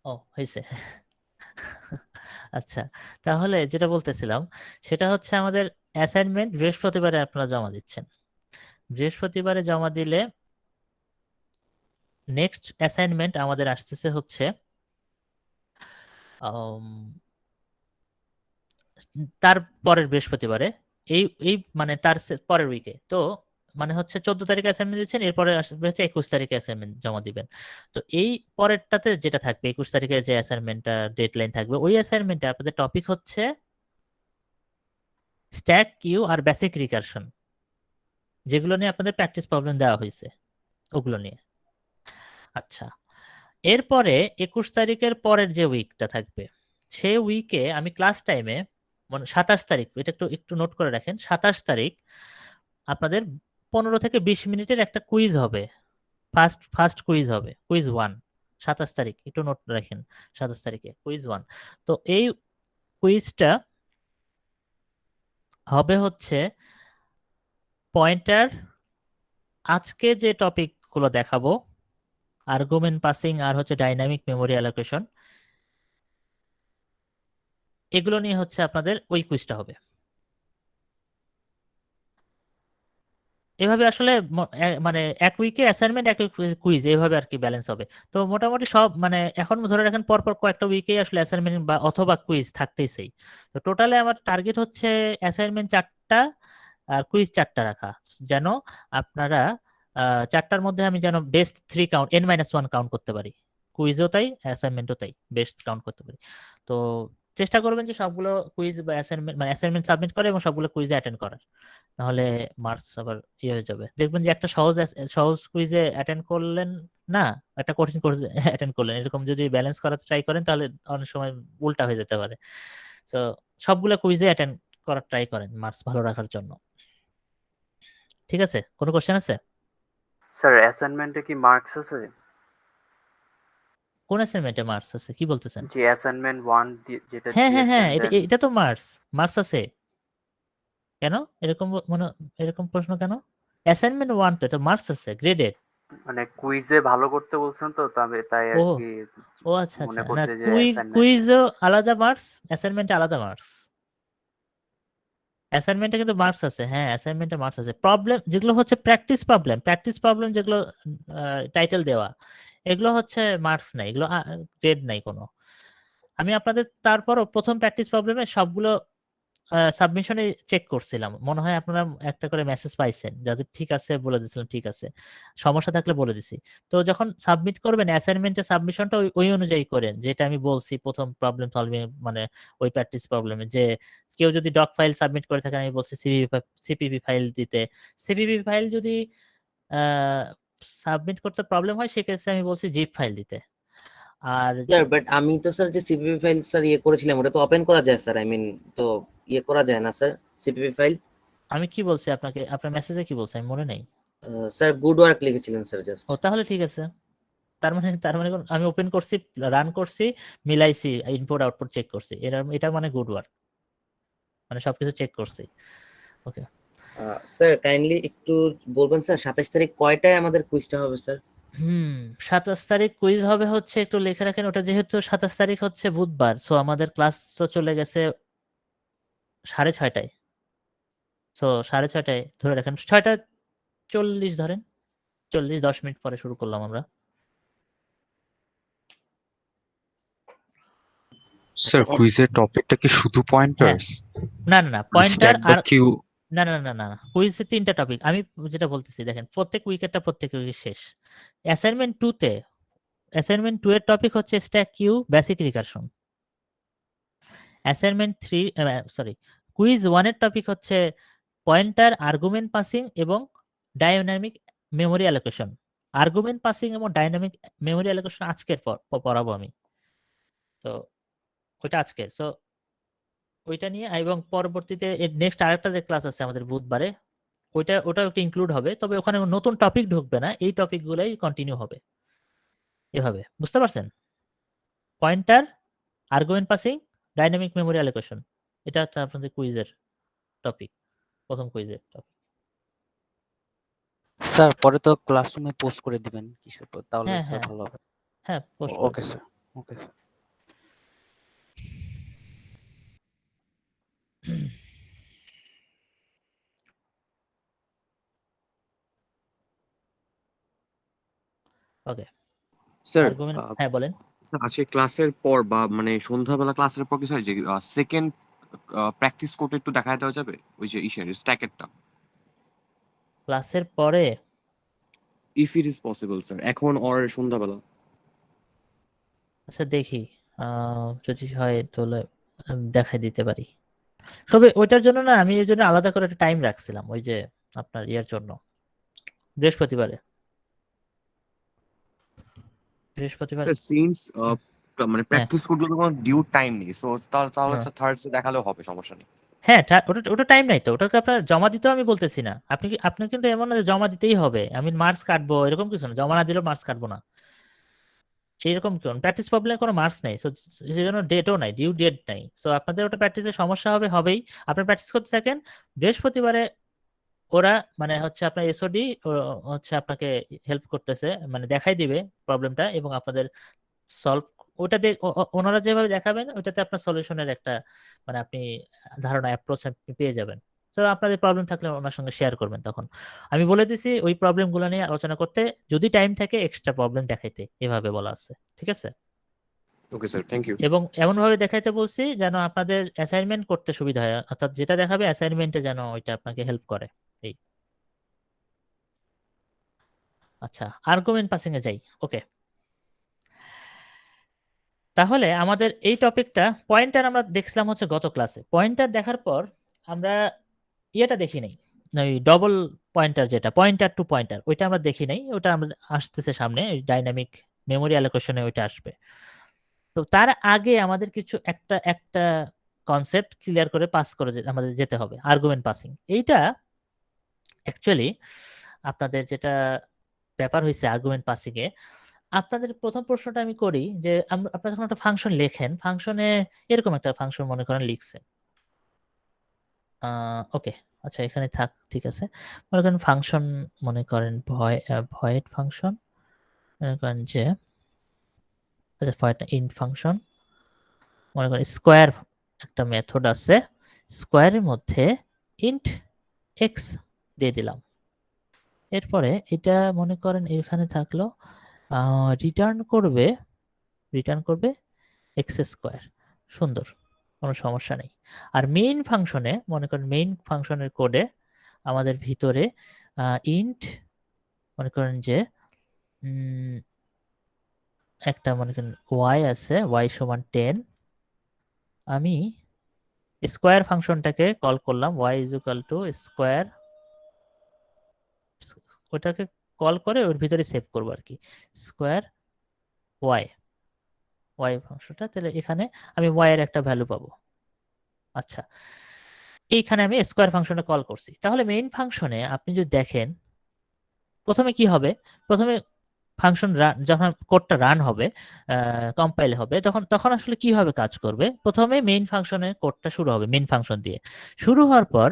ও হয়েছে। আচ্ছা, তাহলে যেটা বলতেছিলাম সেটা হচ্ছে আমাদের অ্যাসাইনমেন্ট বৃহস্পতিবারে আপনারা জমা দিচ্ছেন। বৃহস্পতিবারে জমা দিলে নেক্সট অ্যাসাইনমেন্ট আমাদের আসতেছে হচ্ছে আম, তার পরের বৃহস্পতিবারে, এই এই মানে তার পরের উইকে। তো মানে হচ্ছে 14 তারিখে অ্যাসাইনমেন্ট দিচ্ছেন, এরপরে আসবে হচ্ছে 21 তারিখে অ্যাসাইনমেন্ট জমা দিবেন। তো এই পরেরটাতে যেটা থাকবে 21 তারিখে যে অ্যাসাইনমেন্টটা ডেডলাইন থাকবে, ওই অ্যাসাইনমেন্টে আপনাদের টপিক হচ্ছে stack Q R basic recursion, যেগুলো নিয়ে আপনাদের প্র্যাকটিস প্রবলেম দেওয়া হয়েছে ওগুলো নিয়ে। আচ্ছা, এরপরে 21 তারিখের পরের যে উইকটা থাকবে, সেই উইকে আমি ক্লাস টাইমে, মানে 27 তারিখ, এটা একটু একটু নোট করে রাখেন, 27 তারিখ আপনাদের 15 থেকে 20 মিনিটের একটা কুইজ হবে। ফার্স্ট ফার্স্ট কুইজ হবে, কুইজ 1। 27 তারিখ একটু নোট রাখেন, 27 তারিখে কুইজ 1। তো এই কুইজটা হবে হচ্ছে পয়েন্টার, আজকে যে টপিক গুলো দেখাবো, আর্গুমেন্ট পাসিং আর হচ্ছে ডাইনামিক মেমোরি অ্যালোকেশন, এগুলো নিয়ে হচ্ছে আপনাদের ওই কুইজটা হবে। এভাবে আসলে মানে এক উইকে অ্যাসাইনমেন্ট, এক কুইজ, এইভাবে আর কি ব্যালেন্স হবে। তো মোটামুটি সব মানে এখন ধরে রাখেন পরপর কয়েকটা উইকে আসলে অ্যাসাইনমেন্ট বা অথবা কুইজ থাকতেইছেই। তো টোটালে আমার টার্গেট হচ্ছে অ্যাসাইনমেন্ট 4টা আর কুইজ 4টা রাখা, যেন আপনারা 4টার মধ্যে আমি যেন বেস্ট 3 কাউন্ট, N-1 কাউন্ট করতে পারি। কুইজও তাই, অ্যাসাইনমেন্টও তাই, বেস্ট কাউন্ট করতে পারি। তো চেষ্টা করবেন যে সবগুলো কুইজ বা অ্যাসাইনমেন্ট, মানে অ্যাসাইনমেন্ট সাবমিট করে এবং সবগুলো কুইজে অ্যাটেন্ড করার, নাহলে মার্কস আবার ইয়ে হয়ে যাবে। দেখবেন যে একটা সহজ সহজ কুইজে অ্যাটেন্ড করলেন না, একটা কঠিন কোর্স অ্যাটেন্ড করলেন, এরকম যদি ব্যালেন্স করার ট্রাই করেন তাহলে অনেক সময় উল্টা হয়ে যেতে পারে। তো সবগুলো কুইজে অ্যাটেন্ড করার ট্রাই করেন মার্কস ভালো রাখার জন্য। ঠিক আছে, কোনো কোশ্চেন আছে? স্যার অ্যাসাইনমেন্টে কি মার্কস আছে? কোন অ্যাসাইনমেন্টে মার্কস আছে কি বলতেছেন? যে অ্যাসাইনমেন্ট 1 যেটা হ্যাঁ হ্যাঁ হ্যাঁ, দিয়েছেন এটা দেন। এটা তো মার্কস, মার্কস আছে। কেন এরকম মনে, এরকম প্রশ্ন কেন? অ্যাসাইনমেন্ট 1 তো এটা মার্কস আছে, গ্রেডেড। মানে কুইজে ভালো করতে বলছেন তো, তবে তাই আর ও, কি ও আচ্ছা মনে আচ্ছা, না করছে যে অ্যাসাইনমেন্টে। কুইজও আলাদা মার্কস, অ্যাসাইনমেন্টে আলাদা মার্কস। অ্যাসাইনমেন্টে কিন্তু মার্কস আছে, হ্যাঁ অ্যাসাইনমেন্টে মার্কস আছে। প্রবলেম যেগুলো হচ্ছে প্র্যাকটিস প্রবলেম, প্র্যাকটিস প্রবলেম যেগুলো টাইটেল দেওয়া, এগুলো হচ্ছে মার্কস নাই, এগুলো গ্রেড নাই কোনো। আমি আপনাদের তারপরও প্রথম প্র্যাকটিস প্রবলেমে সবগুলো সাবমিশনে চেক করছিলাম, মনে হয় আপনারা একটা করে মেসেজ পাইছেন, যাদের ঠিক আছে বলে দিছিলাম ঠিক আছে, সমস্যা থাকলে বলে দিছি। তো যখন সাবমিট করবেন অ্যাসাইনমেন্টের সাবমিশনটা ওই ওই অনুযায়ী করেন, যেটা আমি বলছি প্রথম প্রবলেম সলভিং, মানে ওই প্র্যাকটিস প্রবলেমে, যে কেউ যদি ডক ফাইল সাবমিট করে থাকেন, আমি বলছি সিপিপি ফাইল দিতে। সিপিপি ফাইল যদি সাবমিট করতে প্রবলেম হয়, সেক্ষেত্রে আমি বলছি জিপ ফাইল দিতে। আর স্যার বাট আমি তো স্যার যে সিপিপি ফাইল স্যার ইয়ে করেছিলাম, ওটা তো ওপেন করা যায় স্যার, আই মিন তো ইয়ে করা যায় না স্যার সিপিপি ফাইল? আমি কি বলছি আপনাকে, আপনার মেসেজে কি বলছি আমি মনে নেই। স্যার গুড ওয়ার্ক লিখেছিলেন স্যার জাস্ট। ও তাহলে ঠিক আছে। তার মানে আমি ওপেন করছি, রান করছি, মিলাইছি, ইনপুট আউটপুট চেক করছি, এটা মানে গুড ওয়ার্ক, মানে সবকিছু চেক করছি। ওকে। স্যার কাইন্ডলি একটু বলবেন স্যার 27 তারিখ কয়টায় আমাদের কুইজটা হবে স্যার? হুম, 27 তারিখ কুইজ হবে হচ্ছে, একটু লিখে রাখেন ওটা, যেহেতু 27 তারিখ হচ্ছে বুধবার, সো আমাদের ক্লাস তো চলে গেছে 6:30টায়। সো 6:30টায় ধরে রাখেন, 6:40 ধরেন, 40-10 মিনিট পরে শুরু করলাম আমরা। স্যার কুইজের টপিকটা কি শুধু হ্যাঁ, পয়েন্টার্স? না না না, পয়েন্টার স্ট্যাক দ্য আর কিউ? না না না না না, কুইজে 3টা টপিক। আমি যেটা বলতেছি দেখেন, প্রত্যেক উইকেটটা প্রত্যেক উইকেট শেষ। অ্যাসাইনমেন্ট 2 এর টপিক হচ্ছে stack queue, basic recursion. Assignment 3, sorry, quiz 1 এর টপিক হচ্ছে পয়েন্টার, আর্গুমেন্ট পাসিং এবং dynamic memory allocation. Argument passing এবং ডায়নামিক মেমোরি অ্যালোকেশন আজকের পড়াবো আমি। তো ওইটা আজকে, সো ওইটা নিয়ে, এবং পরবর্তীতে নেক্সট আরেকটা যে ক্লাস আছে আমাদের বুধবারে, ওটাও একটা ইনক্লুড হবে, তবে ওখানে নতুন টপিক ঢুকবে না, এই টপিকগুলোই কন্টিনিউ হবে। এভাবে বুঝতে পারছেন? Pointer, argument passing, dynamic memory allocation, এটা হচ্ছে আপনাদের কুইজের টপিক, প্রথম কুইজের টপিক। স্যার পরে তো ক্লাসরুমে পোস্ট করে দিবেন কিসের পর, তাহলে হ্যাঁ স্যার হ্যাঁ ভালো হবে। হ্যাঁ, পোস্ট করে ওকে দেবো। Sir. Okay sir. Okay, sir argument, হ্যাঁ বলেন। স্যার আজকে ক্লাসের পর বা মানে সন্ধ্যাবেলা ক্লাসের পর কি স্যার যে সেকেন্ড প্র্যাকটিস কোড একটু দেখায় দেওয়া যাবে ওই যে ইসের স্ট্যাকেরটা, ক্লাসের পরে if it is possible sir, এখন অর সন্ধ্যাবেলা। আচ্ছা দেখি, যদি হয় তাহলে দেখাই দিতে পারি। তবে ওইটার জন্য না আমি এই জন্য আলাদা করে একটা টাইম রাখছিলাম, ওই যে আপনার ইয়ার জন্য বৃহস্পতিবার স্যার সিন্স মানে হ্যাঁ প্র্যাকটিস কোডগুলো কোনো ডিউ টাইম নেই, সো তাহলে হ্যাঁ স্যার থার্সডে দেখালেও হবে, সমস্যা নেই। হ্যাঁ, ওটা ওটা টাইম নাই তো, ওটাকে আপনার জমা দিতেও আমি বলতেছি না। আপনি কিন্তু এমন না যে জমা দিতেই হবে, আমি মার্কস কাটবো এরকম কিছু না, জমা না দিলেও মার্কস কাটবো না এইরকম কেউ। প্র্যাকটিস প্রবলেমে কোনো মার্কস নাই, সো সেই জন্য ডেটও নাই, ডিউ ডেট নাই। সো আপনাদের ওটা প্র্যাকটিসের সমস্যা হবেই। আপনি প্র্যাকটিস করতে থাকেন। বৃহস্পতিবারে ওরা মানে হচ্ছে আপনার এসওডি হচ্ছে আপনাকে হেল্প করতেছে, মানে দেখাই দিবে প্রবলেমটা এবং আপনাদের সলভ, ওটা ওনারা যেভাবে দেখাবেন ওইটাতে আপনার সলিউশনের একটা মানে আপনি ধারণা অ্যাপ্রোচ আপনি পেয়ে যাবেন। তো আপনাদের প্রবলেম থাকলে ওনার সঙ্গে শেয়ার করবেন। তখন আমি বলে দিছি ওই প্রবলেমগুলো নিয়ে আলোচনা করতে, যদি টাইম থাকে এক্সট্রা প্রবলেম দেখাইতে, এভাবে বলা আছে, ঠিক আছে? Okay sir, thank you. এবং এমন ভাবে দেখাইতে বলছি যেন আপনাদের অ্যাসাইনমেন্ট করতে সুবিধা হয়, অর্থাৎ যেটা দেখাবে অ্যাসাইনমেন্টে যেন ওইটা আপনাকে হেল্প করে। এই আচ্ছা, আর্গুমেন্ট পাসিং এ যাই। ওকে, তাহলে আমাদের এই টপিকটা পয়েন্টার আমরা দেখছিলাম হচ্ছে গত ক্লাসে। পয়েন্টার দেখার পর আমরা ইয়েটা দেখি নাই, ওই ডবল পয়েন্টার, যেটা পয়েন্টার টু পয়েন্টার, ওইটা আমরা দেখি নাই। ওটা আমরা আসতেছে সামনে, ডাইনামিক মেমোরি অ্যালোকেশনে ওইটা আসবে। তো তার আগে আমাদের কিছু একটা একটা কনসেপ্ট ক্লিয়ার করে পাস করে আমাদের যেতে হবে, আর্গুমেন্ট পাসিং। এইটা অ্যাকচুয়ালি আপনাদের যেটা ব্যাপার হয়েছে আর্গুমেন্ট পাসিং এ, আপনাদের প্রথম প্রশ্নটা আমি করি যে আপনারা যখন একটা ফাংশন লেখেন, ফাংশনে এরকম একটা ফাংশন মনে করেন লিখছে, ওকে আচ্ছা এখানে থাক, ঠিক আছে। মনে করেন ফাংশন, মনে করেন ভয়েড ফাংশন, মনে করেন যে আচ্ছা ভয়েড না, ইন্ট ফাংশন, মনে করেন স্কোয়ার একটা মেথড আছে, স্কোয়ারের মধ্যে ইন্ট এক্স দিয়ে দিলাম। এরপরে এটা মনে করেন এখানে থাকলো, রিটার্ন করবে এক্স স্কোয়ার। সুন্দর, কোনো সমস্যা নেই। আর মেইন ফাংশনে মনে করেন, মেইন ফাংশনের কোডে আমাদের ভিতরে ইন্ট মনে করেন যে একটা মনে করেন ওয়াই আছে, ওয়াই সমান 10। আমি স্কোয়ার ফাংশনটাকে কল করলাম, Y is equal to square, ওটাকে কল করে ওর ভিতরে সেভ করবো আর কি, স্কোয়ার ওয়াই ফাংশনটা। তাহলে এখানে আমি ওয়াই এর একটা ভ্যালু পাবো। আচ্ছা, এইখানে আমি স্কোয়ার ফাংশনে কল করছি। তাহলে মেইন ফাংশনে আপনি যদি দেখেন প্রথমে কি হবে, প্রথমে ফাংশন যখন কোডটা রান হবে, কম্পাইল হবে, তখন আসলে কিভাবে কাজ করবে, প্রথমে মেইন ফাংশনে কোডটা শুরু হবে, মেইন ফাংশন দিয়ে শুরু হওয়ার পর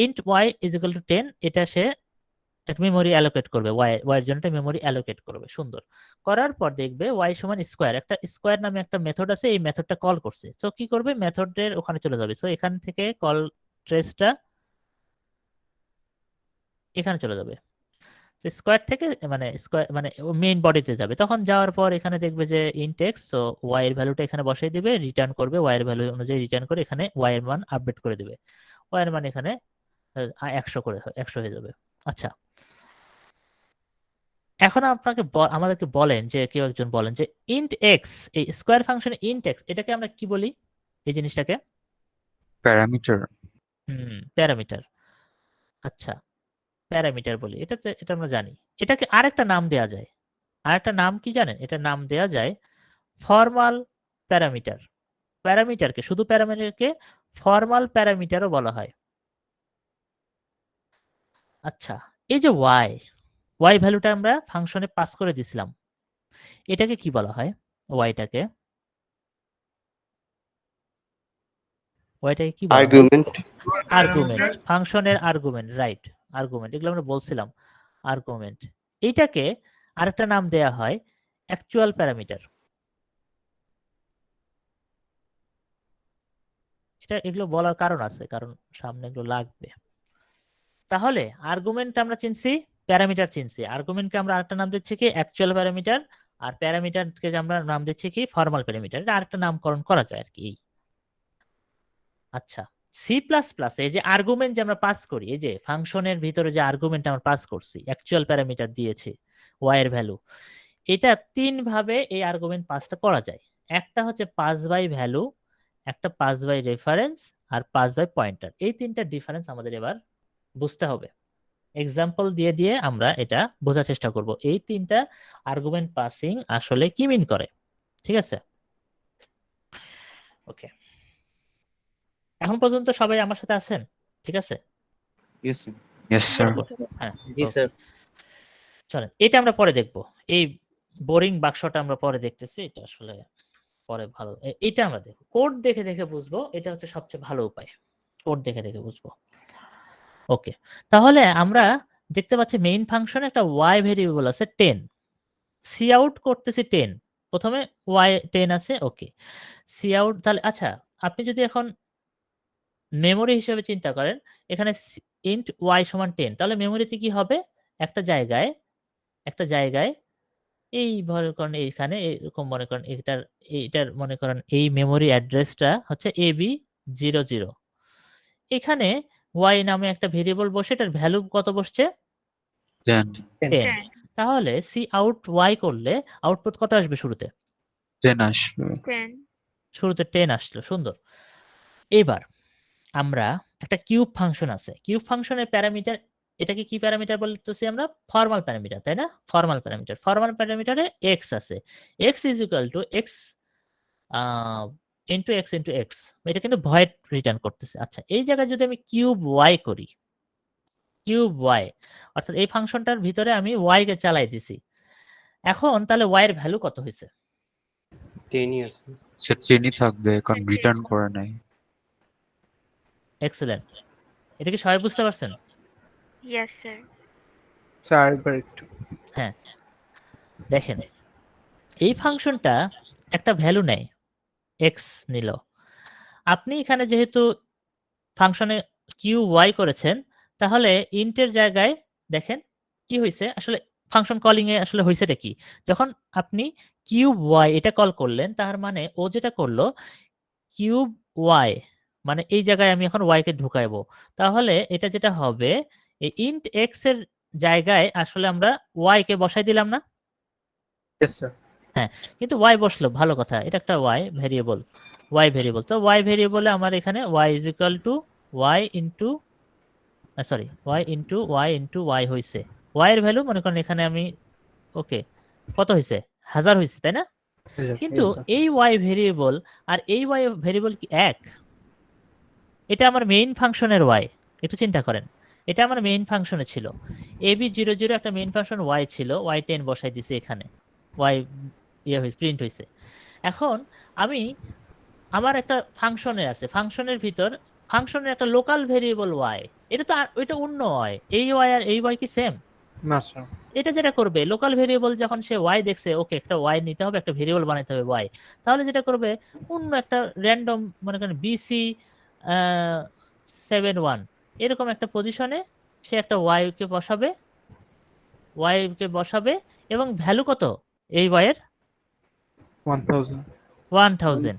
int Y is equal to 10, এটা সে একটা মেমোরি অ্যালোকেট করবে, ওয়াই এর জন্য মেমোরি অ্যালোকেট করবে। সুন্দর, করার পর দেখবে ওয়াই সমান স্কোয়ার, একটা স্কোয়ার নামে একটা মেথড আছে, এই মেথডটা কল করছে। তো কি করবে, মেথডের ওখানে চলে যাবে। তো এখান থেকে কল ট্রেসটা এখানে চলে যাবে, স্কোয়ার থেকে মানে স্কোয়ার মানে মেইন বডিতে যাবে। তখন যাওয়ার পর এখানে দেখবে যে ইনটেক্স, তো ওয়াই এর ভ্যালুটা এখানে বসাই দিবে, রিটার্ন করবে ওয়াই এর ভ্যালু অনুযায়ী, রিটার্ন করে এখানে ওয়াই এর মান আপডেট করে দিবে, ওয়াই এর মান এখানে 100 হয়ে যাবে। আচ্ছা, এখন আপনাকে আমাদেরকে বলেন যে কেউ একজন বলেন যে ইন্ট এক্স, এই স্কোয়ার ফাংশনে ইন্ট এক্স এটাকে আমরা কি বলি, এই জিনিসটাকে প্যারামিটার। প্যারামিটার। আচ্ছা, প্যারামিটার বলি, এটা আমরা জানি। এটাকে আরেকটা নাম দেয়া যায়, আরেকটা নাম কি জানেন, এটা নাম দেয়া যায় ফর্মাল প্যারামিটার। প্যারামিটারকে, শুধু প্যারামিটারকে ফর্মাল প্যারামিটারও বলা হয়। আচ্ছা, এই যে ওয়াই ভ্যালুটা আমরা ফাংশনে পাস করে দিছিলাম, এটাকে কি বলা হয়, ওয়াইটাকে কি বলা হয়, আর্গুমেন্ট, ফাংশনের আর্গুমেন্ট, রাইট, আর্গুমেন্ট, এগুলো আমরা বলছিলাম আর্গুমেন্ট। এইটাকে আরেকটা নাম দেয়া হয় অ্যাকচুয়াল প্যারামিটার। এগুলো বলার কারণ আছে, কারণ সামনে এগুলো লাগবে। তাহলে আর্গুমেন্ট আমরা চিনছি, প্যারামিটার চিনছি। আর্গুমেন্টকে আমরা আরেকটা নাম দিচ্ছি কি অ্যাকচুয়াল প্যারামিটার, আর প্যারামিটারকে আমরা নাম দিচ্ছি কি ফর্মাল প্যারামিটার। এটা আরেকটা নামকরণ করা যায় আর কি। আচ্ছা, সি প্লাস প্লাস এই যে আর্গুমেন্ট যে আমরা পাস করি, এই যে ফাংশনের ভিতরে যে আর্গুমেন্ট আমরা পাস করছি, অ্যাকচুয়াল প্যারামিটার দিয়েছি ওয়াই এর ভ্যালু, এটা 3 ভাবে এই আর্গুমেন্ট পাসটা করা যায়। একটা হচ্ছে পাস বাই ভ্যালু, একটা পাস বাই রেফারেন্স, আর পাস বাই পয়েন্টার। এই 3টা ডিফারেন্স আমাদের এবার বুঝতে হবে। এক্সাম্পল দিয়ে দিয়ে আমরা এটা বোঝার চেষ্টা করব এই 3টা আর্গুমেন্ট পাসিং আসলে কি মিন করে। ঠিক আছে, ওকে। এখন পর্যন্ত সবাই আমার সাথে আছেন? ঠিক আছে, ইয়েস স্যার। Yes, sir. হ্যাঁ, জি okay. স্যার। চলেন এটা আমরা পরে দেখব। এই বোরিং বাক্সটা আমরা পরে দেখতেছি, এটা আসলে পরে ভালো এটা আমরা দেখব। কোড দেখে দেখে বুঝবো, এটা হচ্ছে সবচেয়ে ভালো উপায়, কোড দেখে দেখে বুঝবো। ওকে, তাহলে আমরা দেখতে পাচ্ছি মেইন ফাংশনে একটা ওয়াই ভেরিয়েবল আছে 10, সি আউট করতেছি 10, প্রথমে ওয়াই 10 আছে। ওকে, সি আউট। তাহলে আচ্ছা, আপনি যদি এখন মেমোরি হিসেবে চিন্তা করেন, এখানে ইন্ট ওয়াই সমান 10, তাহলে মেমোরিতে কি হবে? একটা জায়গায় এই মনে করেন এইখানে এরকম মনে করেন এইটার মনে করেন এই মেমোরি অ্যাড্রেসটা হচ্ছে AB00। এখানে ওয়াই নামে একটা ভেরিয়েবল বসে, এটার ভ্যালু কত বসছে? 10. 10। তাহলে সি আউট ওয়াই করলে আউটপুট কত আসবে? শুরুতে 10 আসবে। 10 শুরুতে 10 আসলো, সুন্দর। এবার আমরা একটা কিউব ফাংশন আছে, কিউব ফাংশনের প্যারামিটার, এটাকে কি প্যারামিটার বলতেছি আমরা? ফর্মাল প্যারামিটার, তাই না? ফর্মাল প্যারামিটারে এক্স আছে, x is equal two x into x, এটা কিন্তু ভয়েড রিটার্ন করতেছে। আচ্ছা, এই জায়গায় যদি আমি কিউব ওয়াই করি, কিউব ওয়াই অর্থাৎ এই ফাংশনটার ভিতরে আমি ওয়াই কে চালাই দিছি, এখন তাহলে ওয়াই এর ভ্যালু কত হয়েছে? 10 years. সে 10ই থাকবে, কারণ রিটার্ন করে নাই। এক্সেলেন্ট। এটা কি সবাই বুঝতে পারছেন? yes sir স্যার আরেকবার একটু। হ্যাঁ, দেখেন এই ফাংশনটা একটা ভ্যালু নেয়, এক্স নিল। আপনি এখানে যেহেতু ফাংশনে কিউ ওয়াই করেছেন, তাহলে ইন্টের জায়গায় দেখেন কি হয়েছে আসলে ফাংশন কলিং এ আসলে হয়েছেটা কি? যখন আপনি কিউব ওয়াই এটা কল করলেন, তার মানে ও যেটা করলো কিউব ওয়াই, মানে এই জায়গায় আমি এখন ওয়াই কে ঢুকাইবো, তাহলে এটা যেটা হবে এই ইন্ট এক্স এর জায়গায় আসলে আমরা ওয়াই কে বসাই দিলাম না? Yes sir. কিন্তু ওয়াই বসলো, ভালো কথা, এটা একটা ওয়াই ভেরিয়েবল, তো ওয়াই ভেরিয়েবলে আমার এখানে Y is equal to Y into Y into Y হয়েছে। ওয়াই এর ভ্যালু মনে করেন এখানে আমি ওকে কত হয়েছে? 1000 হয়েছে, তাই না? কিন্তু Yes, sir. এই ওয়াই ভেরিয়েবল আর এই ওয়াই ভেরিয়েবল কি এক? এটা আমার মেইন ফাংশনের ওয়াই, একটু চিন্তা করেন, এটা আমার মেইন ফাংশনে ছিল, AB00 একটা মেইন ফাংশন ওয়াই ছিল, ওয়াই 10 বসাই দিছে এখানে, ওয়াই প্রিন্ট হয়েছে। এখন আমি আমার একটা ফাংশনে আছে, ফাংশনের ভিতর ফাংশনের একটা লোকাল ভেরিয়েবল ওয়াই, এটা তো ওইটা অন্য ওয়াই, এই ওয়াই আর এই ওয়াই কি সেম? না স্যার। এটা যেটা করবে লোকাল ভেরিয়েবল, যখন সে ওয়াই দেখছে, ওকে একটা ওয়াই নিতে হবে, একটা ভেরিয়েবল বানাইতে হবে ওয়াই, তাহলে যেটা করবে অন্য একটা র্যান্ডম মনে করেন BC 71 এরকম একটা পজিশনে সে একটা ওয়াই কে বসাবে এবং ভ্যালু কত এই ওয়াই এর? 1000. 1000।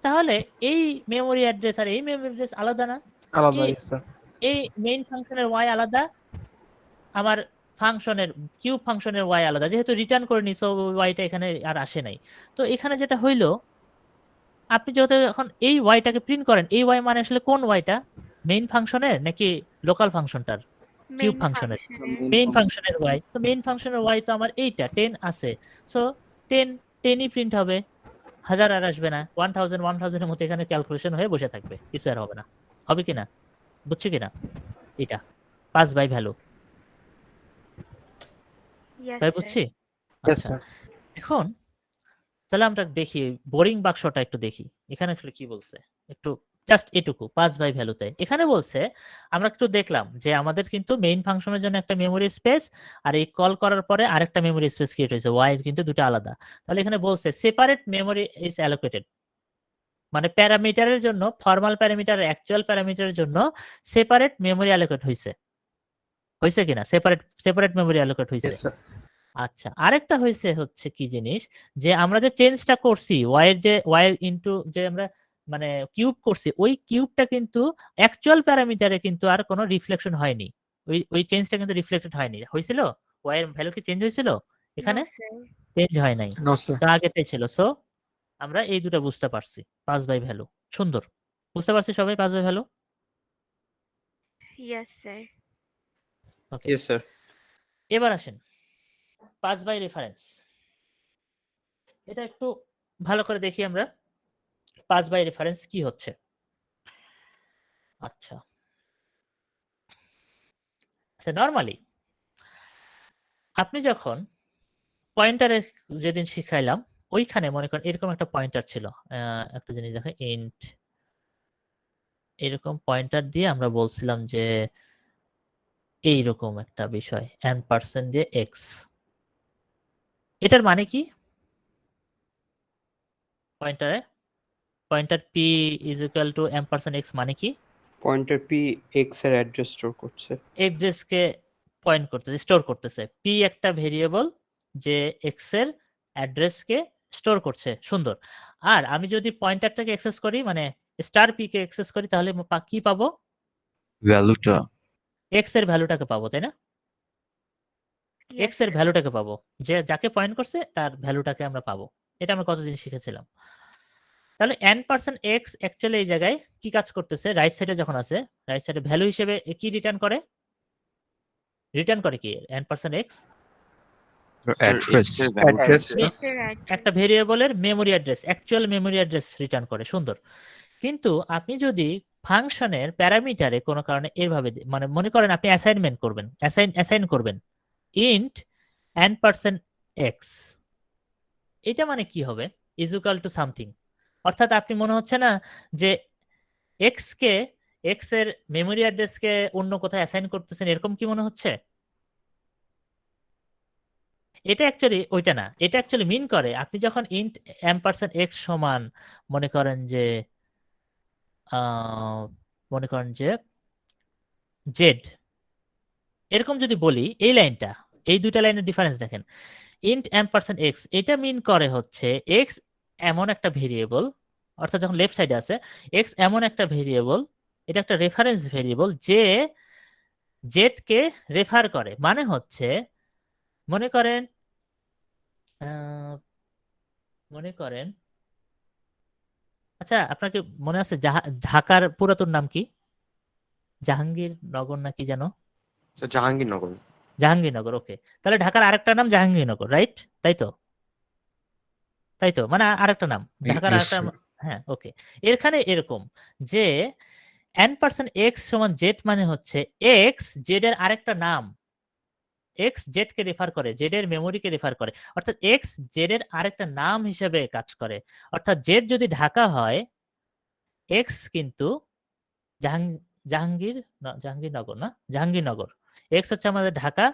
তাহলে এই মেমোরি অ্যাড্রেস আর এই মেমোরি অ্যাড্রেস আলাদা না? আলাদা এই- yes sir. এই মেইন ফাংশনের ওয়াই আলাদা, আমার ফাংশনের কিউব ফাংশনের ওয়াই আলাদা, যেহেতু রিটার্ন করে নি সো ওয়াইটা এখানে আর আসে নাই। তো এখানে যেটা হইলো, আপনি যেহেতু এখন এই ওয়াইটাকে প্রিন্ট করেন, এই ওয়াই মানে আসলে কোন ওয়াইটা? মেইন ফাংশনের নাকি লোকাল ফাংশনটার? কিউব main ফাংশনের, function মেইন ফাংশনের ওয়াই। তো মেইন ফাংশনের ওয়াই তো আমার এইটা 10 আছে, সো 10ই প্রিন্ট হবে, 1000 আর আসবে না, 1000 এর মতো এখানে ক্যালকুলেশন হয়ে বসে থাকবে, কিছু আর হবে না। হবে কিনা? বুঝছো কিনা? এটা পাস বাই ভ্যালু, yes তাই sir বুঝছি? Yes আচ্ছা, sir. এখন তাহলে আমরা দেখি বোরিং বাক্সটা একটু দেখি, এখানে আসলে কি বলছে, একটু জাস্ট এটুকু পাস বাই ভ্যালুতে এখানে বলছে। আমরা একটু দেখলাম যে আমাদের কিন্তু মেইন ফাংশনের জন্য একটা মেমোরি স্পেস, আর এই কল করার পরে আরেকটা মেমোরি স্পেস ক্রিয়েট হয়েছে, ওয়াই কিন্তু দুটো আলাদা। তাহলে এখানে বলছে সেপারেট মেমোরি ইজ অ্যালোকেটেড, মানে প্যারামিটারের জন্য, ফর্মাল প্যারামিটার অ্যাকচুয়াল প্যারামিটারের জন্য সেপারেট মেমোরি অ্যালোকেট হইছে কিনা? সেপারেট মেমোরি অ্যালোকেট হইছে। Yes, sir. আচ্ছা, আরেকটা হচ্ছে কি জিনিস, যে আমরা যে চেঞ্জটা করছি ওয়াই ইনটু যে আমরা মানে কিউব করছি, ওই কিউবটা কিন্তু অ্যাকচুয়াল প্যারামিটারে কিন্তু আর কোনো রিফ্লেকশন হয়নি। ওই চেঞ্জটা কিন্তু রিফ্লেক্টেড হয়নি। হয়েছিল? ওয়াই এর ভ্যালু কি চেঞ্জ হয়েছিল এখানে? No, sir. চেঞ্জ হয় নাই। No, sir. তো আগেটাই ছিল। সো আমরা এই দুটো বুঝতে পারছি। Pass by value. সুন্দর। বুঝতে পারছি সবাই pass by value? Yes, sir. Okay. Yes, sir. এবার আসেন পাস বাই রেফারেন্স। এটা একটু ভালো করে দেখি আমরা পাস বাই রেফারেন্স কি হচ্ছে। আচ্ছা, নরমালি আপনি যখন পয়েন্টারে যেদিন শিখাইলাম, ওইখানে মনে করেন এরকম একটা পয়েন্টার ছিল। একটা জিনিস দেখেন, ইন্ট এরকম পয়েন্টার দিয়ে আমরা বলছিলাম যে এইরকম একটা বিষয় n% দিয়ে x। এটার মানে কি? Pointer p is equal to m% x মানে কি? Pointer P X এর অ্যাড্রেস স্টোর করছে। অ্যাড্রেসকে পয়েন্ট করতেছে, স্টোর করতেছে। p একটা ভেরিয়েবল যে x এর অ্যাড্রেসকে স্টোর করছে। সুন্দর। আর আমি যদি পয়েন্টারটাকে অ্যাক্সেস করি, মানে স্টার p কে অ্যাক্সেস করি, তাহলে কি পাবো? ভ্যালুটা x এর ভ্যালুটাকে পাবো, তাই না? Yes, x এর sir. ভ্যালুটাকে পাবো, যে যাকে পয়েন্ট করছে তার ভ্যালুটাকে আমরা পাবো। এটা আমরা কতদিন শিখেছিলাম। তাহলে n%x অ্যাকচুয়ালি এই জায়গায় কি কাজ করতেছে? রাইট সাইডে যখন আছে, রাইট সাইডে ভ্যালু হিসেবে কি রিটার্ন করে? রিটার্ন করে কি n%x? অ্যাড্রেস। X এর value Address, sir. Yes, sir. একটা ভেরিয়েবলের memory address, actual memory address return করে। সুন্দর। কিন্তু আপনি যদি ফাংশনের প্যারামিটারে কোনো কারণে এভাবে মানে মনে করেন আপনি অ্যাসাইনমেন্ট করবেন, অ্যাসাইন করবেন ইন্ট n%x, এটা মানে কি হবে? Is equal to something. অর্থাৎ আপনি মনে হচ্ছে না যে x এর মেমোরি অ্যাড্রেসকে অন্য কোথাও অ্যাসাইন করতেছেন, এরকম কি মনে হচ্ছে? এটা অ্যাকচুয়ালি ওইটা না। এটা অ্যাকচুয়ালি মিন করে আপনি যখন ইন্ট m%x সমান মনে করেন যে মনে করেন যে জেড, এরকম যদি বলি, এই লাইনটা, এই দুইটা লাইনের ডিফারেন্স দেখেন। ইন্ট m%x এটা মিন করে হচ্ছে x এমন একটা ভেরিয়েবল, অর্থাৎ যখন লেফট সাইডে আছে x এমন একটা ভেরিয়েবল, এটা একটা রেফারেন্স ভেরিয়েবল যে জেড কে রেফার করে। মানে হচ্ছে মনে করেন আচ্ছা, আপনাকে মনে আছে ঢাকার পুরাতন নাম কি? জাহাঙ্গীরনগর না কি যেন? জাহাঙ্গীরনগর। জাহাঙ্গীরনগর। ওকে, তাহলে ঢাকার আরেকটা নাম জাহাঙ্গীরনগর, রাইট? তাই তো মানে আরেকটা নাম ঢাকার Yes, আরেকটা। sir. হ্যাঁ, ওকে। এখানে এরকম যে n%x সমান জেড মানে হচ্ছে x জেড এর আরেকটা নাম, x জেড কে রেফার করে, জেড এর মেমোরিকে রেফার করে, অর্থাৎ x জেড এর আরেকটা নাম হিসেবে কাজ করে। অর্থাৎ জেড যদি ঢাকা হয়, x কিন্তু জাহাঙ্গীরনগর না, জাহাঙ্গীরনগর। x হচ্ছে আমাদের ঢাকা,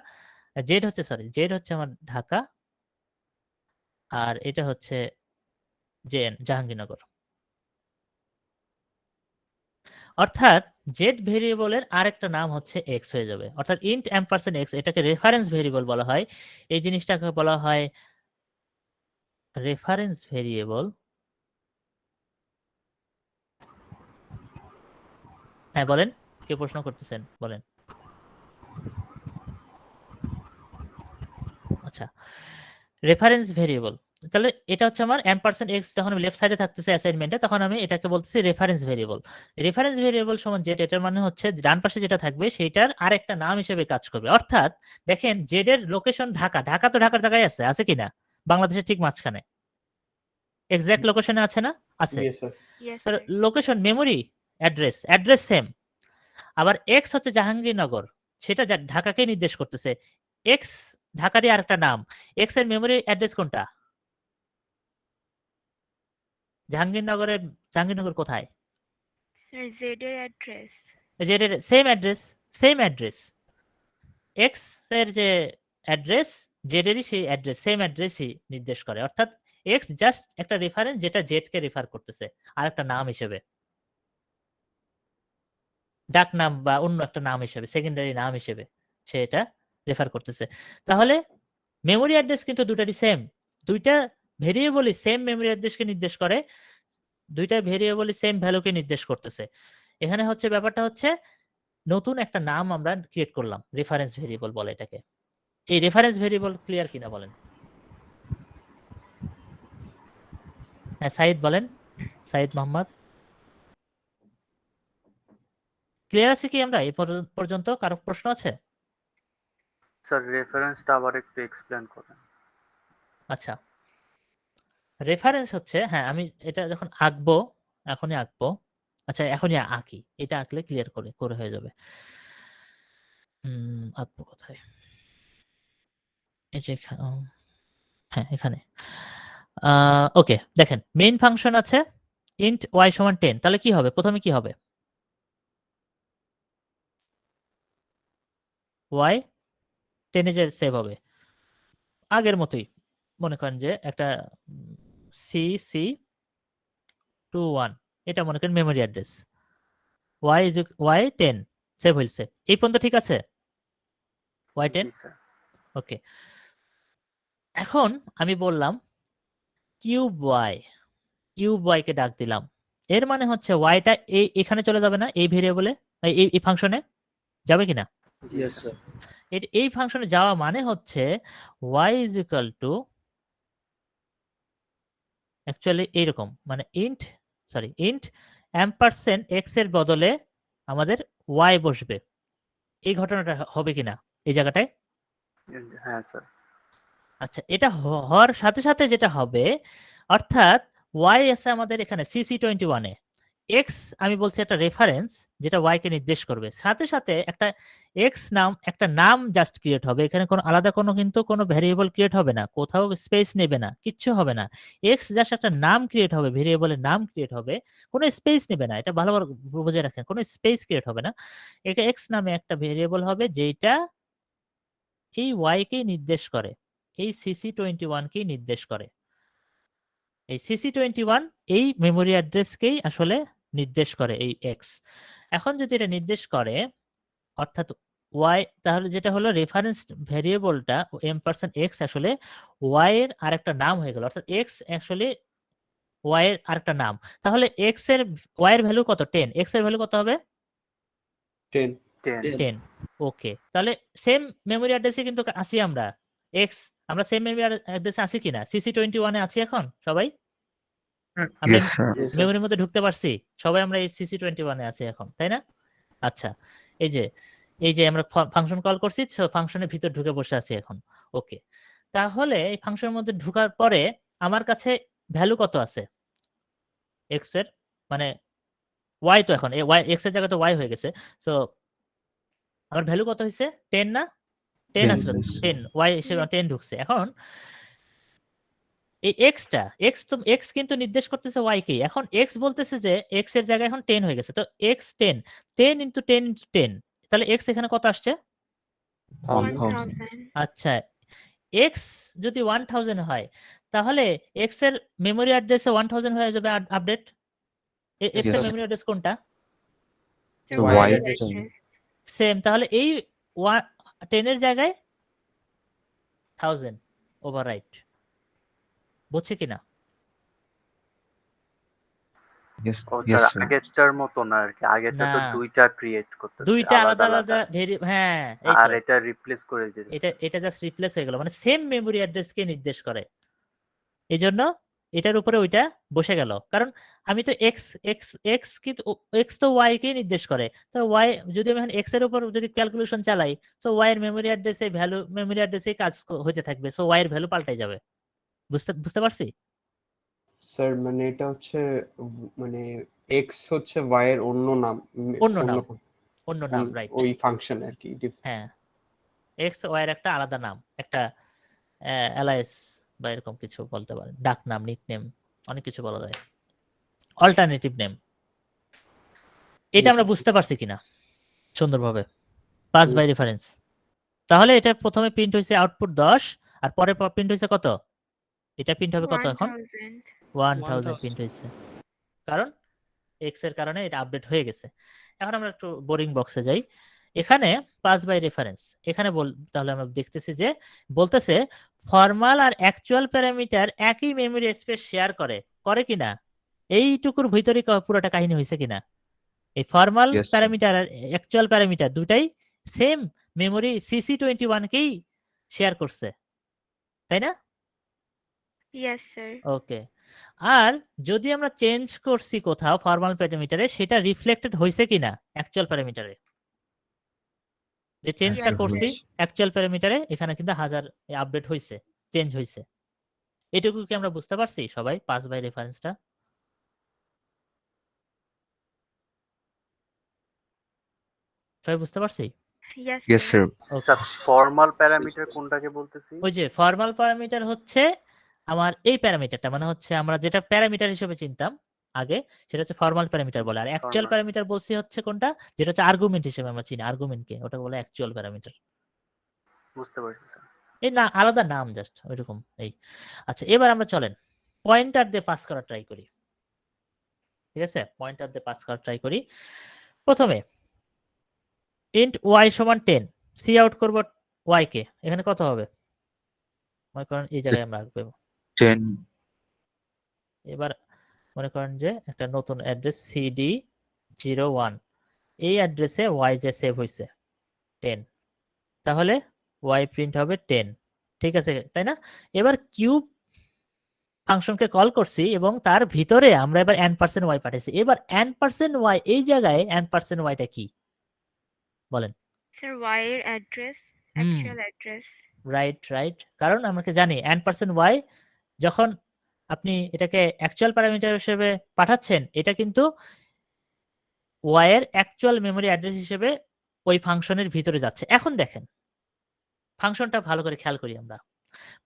জেড হচ্ছে আমার ঢাকা, আর এটা হচ্ছে জাহাঙ্গীরনগর। অর্থাৎ জেড ভেরিয়েবলের আরেকটা নাম হচ্ছে x হয়ে যাবে। অর্থাৎ ইন্ট m%x এটাকে রেফারেন্স ভেরিয়েবল বলা হয়। এই জিনিসটাকে বলা হয় রেফারেন্স ভেরিয়েবল। হ্যাঁ, বলেন, কে প্রশ্ন করতেছেন বলেন। আচ্ছা, রেফারেন্স ভেরিয়েবল। তাহলে এটা হচ্ছে আমার m%x, যখন আমি লেফট সাইডে থাকতেছে অ্যাসাইনমেন্টে, তখন আমি এটাকে বলতেছি রেফারেন্স ভেরিয়েবল। রেফারেন্স ভেরিয়েবল সমান জেড, এটার মানে হচ্ছে ডান পাশে যেটা থাকবে সেইটার আরেকটা নাম হিসেবে কাজ করবে। অর্থাৎ দেখেন জেড এর লোকেশন ঢাকা, ঢাকা তো ঢাকার জায়গায় আছে কিনা? বাংলাদেশের ঠিক মাঝখানে এক্সাক্ট লোকেশনে আছে না? আছে। Yes, sir. Yes, তাহলে sir. Location, memory, address same. আবার এক্স হচ্ছে জাহাঙ্গীরনগর, সেটা ঢাকাকে নির্দেশ করতেছে। এক্স ঢাকারই আরেকটা নাম। এক্স এর মেমোরি অ্যাড্রেস কোনটা? জাহাঙ্গীরনগর কোথায়? Sir, Z এর address. জেড এর সেম অ্যাড্রেস। এক্স এর যে অ্যাড্রেস, জেড এরই সেই অ্যাড্রেস, সেম অ্যাড্রেসই নির্দেশ করে। অর্থাৎ এক্স জাস্ট একটা রেফারেন্স যেটা জেড কে রেফার করতেছে আর একটা নাম হিসেবে, ডাক নাম বা অন্য একটা নাম হিসেবে, সেকেন্ডারি নাম হিসেবে সে এটা রেফার করতেছে। তাহলে মেমোরি অ্যাড্রেস কিন্তু দুটারই সেম, দুইটা ভেরিয়েবলই সেম মেমোরি অ্যাড্রেসকে নির্দেশ করে, দুইটা ভেরিয়েবলই সেম ভ্যালুকে নির্দেশ করতেছে। এখানে হচ্ছে ব্যাপারটা হচ্ছে নতুন একটা নাম আমরা ক্রিয়েট করলাম, রেফারেন্স ভেরিয়েবল বলে এটাকে। এই রেফারেন্স ভেরিয়েবল ক্লিয়ার কিনা বলেন? হ্যাঁ সাইদ বলেন, সাইদ মোহাম্মদ ক্লিয়ার আছে কি? আমরা এই পর্যন্ত কারো প্রশ্ন আছে? স্যার রেফারেন্সটা আবার একটু এক্সপ্লেন করেন। আচ্ছা, রেফারেন্স হচ্ছে, হ্যাঁ আমি এটা যখন আঁকবো, এখনই আঁকবো, আচ্ছা এখনই আঁকি, এটা আঁকলে ক্লিয়ার করে করে হয়ে যাবে। আঁকবো কোথায়? এই যে হ্যাঁ এখানে। ওকে দেখেন, মেইন ফাংশন আছে ইন্ট ওয়াই সমান 10, তাহলে কি হবে? প্রথমে কি হবে? ওয়াই 10 এ যে সেভ হবে আগের মতোই, মনে করেন যে একটা সি 21, এটা মনে করেন মেমোরি অ্যাড্রেস, ওয়াই 10 সেভ হয়েছে, এই পর্যন্ত ঠিক আছে? ওয়াই 10 জি স্যার। ওকে। এখন আমি বললাম কিউব ওয়াই কে ডাক দিলাম, এর মানে হচ্ছে ওয়াইটা এখানে চলে যাবে না? এই ভেরিয়েবলে, এই ফাংশনে যাবে কিনা? Yes sir. এই ফাংশনে যাওয়া মানে হচ্ছে Y is equal to actually এইরকম, মানে ইন্ট অ্যাম্পারসেন্ট এক্স এর বদলে আমাদের ওয়াই বসবে, এই ঘটনাটা হবে কিনা এই জায়গাটায়? হ্যাঁ স্যার। আচ্ছা, এটা হওয়ার সাথে সাথে যেটা হবে, অর্থাৎ ওয়াই আছে আমাদের এখানে CC21 এ, এক্স আমি বলছি একটা রেফারেন্স যেটা ওয়াই কে নির্দেশ করবে, সাথে সাথে একটা এক্স নাম, একটা নাম জাস্ট ক্রিয়েট হবে, এখানে কোনো আলাদা কিন্তু কোনো ভেরিয়েবল ক্রিয়েট হবে না, কোথাও স্পেস নেবে না, কিচ্ছু হবে না, এক্স জাস্ট একটা নাম ক্রিয়েট হবে, ভেরিয়েবলের নাম ক্রিয়েট হবে, কোনো স্পেস নেবে না, এটা ভালোভাবে বুঝে রাখেন, কোনো স্পেস ক্রিয়েট হবে না, এটা এক্স নামে একটা ভেরিয়েবল হবে যেটা এই ওয়াই কে নির্দেশ করে, এই CC21 কেই নির্দেশ করে, এই CC21 এই মেমোরি অ্যাড্রেসকেই আসলে নির্দেশ করে এই এক্স। এখন যদি এটা নির্দেশ করে অর্থাৎ ওয়াই, তাহলে যেটা হলো রেফারেন্স ভেরিয়েবলটা $x আসলে ওয়াই এর আরেকটা নাম হয়ে গেল, অর্থাৎ এক্স অ্যাকচুয়ালি ওয়াই এর আরেকটা নাম। তাহলে এক্স এর ওয়াই এর ভ্যালু কত? 10, এক্স এর ভ্যালু কত হবে? 10 10। ওকে, তাহলে সেম মেমোরি অ্যাড্রেসে কিন্তু আসি আমরা, এক্স আমরা সেম মেমোরি অ্যাড্রেসে আসি কিনা? CC21 এ আছি এখন সবাই? আমরা Yes, sir. মেমোরির মধ্যে ঢুকতে পারছি সবাই, আমরা এই CC21 এ আছি এখন, তাই না? আচ্ছা, এই যে আমরা ফাংশন কল করছি, ফাংশনের ভিতর ঢুকে বসে আছি এখন। ওকে, তাহলে এই ফাংশনের মধ্যে ঢোকার পরে আমার কাছে ভ্যালু কত আছে এক্স এর, মানে ওয়াই তো এখন ওয়াই এক্স এর জায়গায় তো ওয়াই হয়ে গেছে, সো আমার ভ্যালু কত হয়েছে? 10 না? 10 10, আসলে yes. 10 ওয়াই হিসেবে 10 ঢুকছে। এখন এই এক্স কিন্তু নির্দেশ করতেছে ওয়াই কে, এখন এক্স বলতেছে যে এক্স এর জায়গায় এখন 10 হয়ে গেছে, তো এক্স 10 ইন্টু 10, তাহলে এক্স এখানে কত আসছে? 1000. 1000. আচ্ছা, এক্স যদি 1000 হয় তাহলে এক্স এর মেমোরি অ্যাড্রেসে 1000 হয়ে যাবে আপডেট। এক্স এর Yes. মেমোরি অ্যাড্রেস কোনটা? The Y Y address. address. Same, তাহলে এই 10 এর জায়গায় 1000 ওভাররাইট, বুঝছে কিনা? Yes, ও yes, স্যার sir. আগেরটার মতো না আর কি, আগেরটা তো না। দুইটা ক্রিয়েট করতেছে দুইটা আলাদা আলাদা হ্যাঁ, এই আর তো। এটা রিপ্লেস করে দিতে। এটা জাস্ট রিপ্লেস হয়ে গেল, মানে সেম মেমোরি অ্যাড্রেসকে নির্দেশ করে, এই জন্য এটার উপরে ওইটা বসে গেল, কারণ আমি তো এক্স কিন্তু এক্স তো ওয়াই কে নির্দেশ করে, তো ওয়াই যদি আমি এখন এক্স এর উপর যদি ক্যালকুলেশন চালাই, তো ওয়াই এর মেমোরি অ্যাড্রেসে ভ্যালু মেমোরি অ্যাড্রেসে কাজ হতে থাকবে, সো ওয়াই এর ভ্যালু পাল্টাই যাবে। বুঝতে পারছি? স্যার মানে এটা হচ্ছে মানে এক্স হচ্ছে y এর অন্য নাম, অন্য নাম, রাইট। ওই ফাংশন আর কি। হ্যাঁ, এক্স ওয়াই এর একটা আলাদা নাম, একটা অ্যালাইস বা এরকম কিছু বলতে পারেন, ডাক নাম, নিকনেম, অনেক কিছু বলা যায়, অল্টারনেটিভ নেম। এটা আমরা বুঝতে পারছি কিনা সুন্দরভাবে? Pass by reference. তাহলে এটা প্রথমে প্রিন্ট হয়েছে আউটপুট 10, আর পরে প্রিন্ট হয়েছে কত? এটা প্রিন্ট হবে কত এখন 1000 1000 প্রিন্ট হয়েছে, কারণ এক্স এর কারণে এটা আপডেট হয়ে গেছে। এখন আমরা একটু বোরিং বক্সে যাই। এখানে পাস বাই রেফারেন্স, এখানে তাহলে আমরা দেখতেছি যে বলতেছে ফর্মাল আর অ্যাকচুয়াল প্যারামিটার একই মেমরি স্পেস শেয়ার করে কিনা, এইটুকুর ভিতরে পুরোটা কাহিনী হয়েছে কিনা। এই ফর্মাল Yes, sir. প্যারামিটার আর অ্যাকচুয়াল প্যারামিটার দুটাই সেম মেমরি CC21 কেই শেয়ার করছে, তাই না? Yes, sir. ওকে। আর যদি আমরা চেঞ্জ করছি কোথাও ফর্মাল প্যারামিটারে, সেটা রিফ্লেক্টেড হয়েছে কিনা অ্যাকচুয়াল প্যারামিটারে। যে চেঞ্জটা sir, করছি হয়েছে। অ্যাকচুয়াল প্যারামিটারে, এখানে কিন্তু 1000 আপডেট হয়েছে, চেঞ্জ হয়েছে। এটুকু কি আমরা বুঝতে পারছি সবাই পাস বাই রেফারেন্সটা? সবাই বুঝতে পারছি? Yes, Yes, sir. sir. Sir formal parameter কোনটাকে বলতেছি? ওই যে ফর্মাল প্যারামিটার হচ্ছে আমার এই প্যারামিটারটা, মানে হচ্ছে আমরা যেটা প্যারামিটার হিসেবে চিনতাম আগে, সেটা হচ্ছে ফর্মাল প্যারামিটার বলে। আর অ্যাকচুয়াল Formal. প্যারামিটার বলছি হচ্ছে কোনটা, যেটা হচ্ছে আর্গুমেন্ট হিসেবে আমরা চিনি, আর্গুমেন্টকে ওটা বলে অ্যাকচুয়াল প্যারামিটার। বুঝতে পারছি স্যার। এই না আলাদা নাম জাস্ট ওইরকম এই। আচ্ছা এবার আমরা চলেন পয়েন্টার দিয়ে পাস করা ট্রাই করি। ঠিক আছে, পয়েন্টার দিয়ে পাস করা ট্রাই করি। প্রথমে ইন্ট y সমান 10, সি আউট করব y কে, এখানে কত হবে মনে করেন এই জায়গায় আমরা রাখবো। 10, এবার মনে করেন যে একটা নতুন অ্যাড্রেস CD01, এই অ্যাড্রেসে y যে সেভ হয়েছে 10, তাহলে y প্রিন্ট হবে 10। ঠিক আছে তাই না? এবার কিউব ফাংশনকে কল করছি এবং তার ভিতরে আমরা এবার n% y পাঠাইছি। এবার n%y এই জায়গায় n%yটা কি বলেন? Sir, y এর address, হুম। actual address. রাইট, কারণ আমরা জানি n%y যখন আপনি এটাকে অ্যাকচুয়াল প্যারামিটার হিসেবে পাঠাচ্ছেন, এটা কিন্তু y এর অ্যাকচুয়াল মেমরি অ্যাড্রেস হিসেবে ওই ফাংশনের ভিতরে যাচ্ছে। এখন দেখেন ফাংশনটা ভালো করে খেয়াল করি আমরা।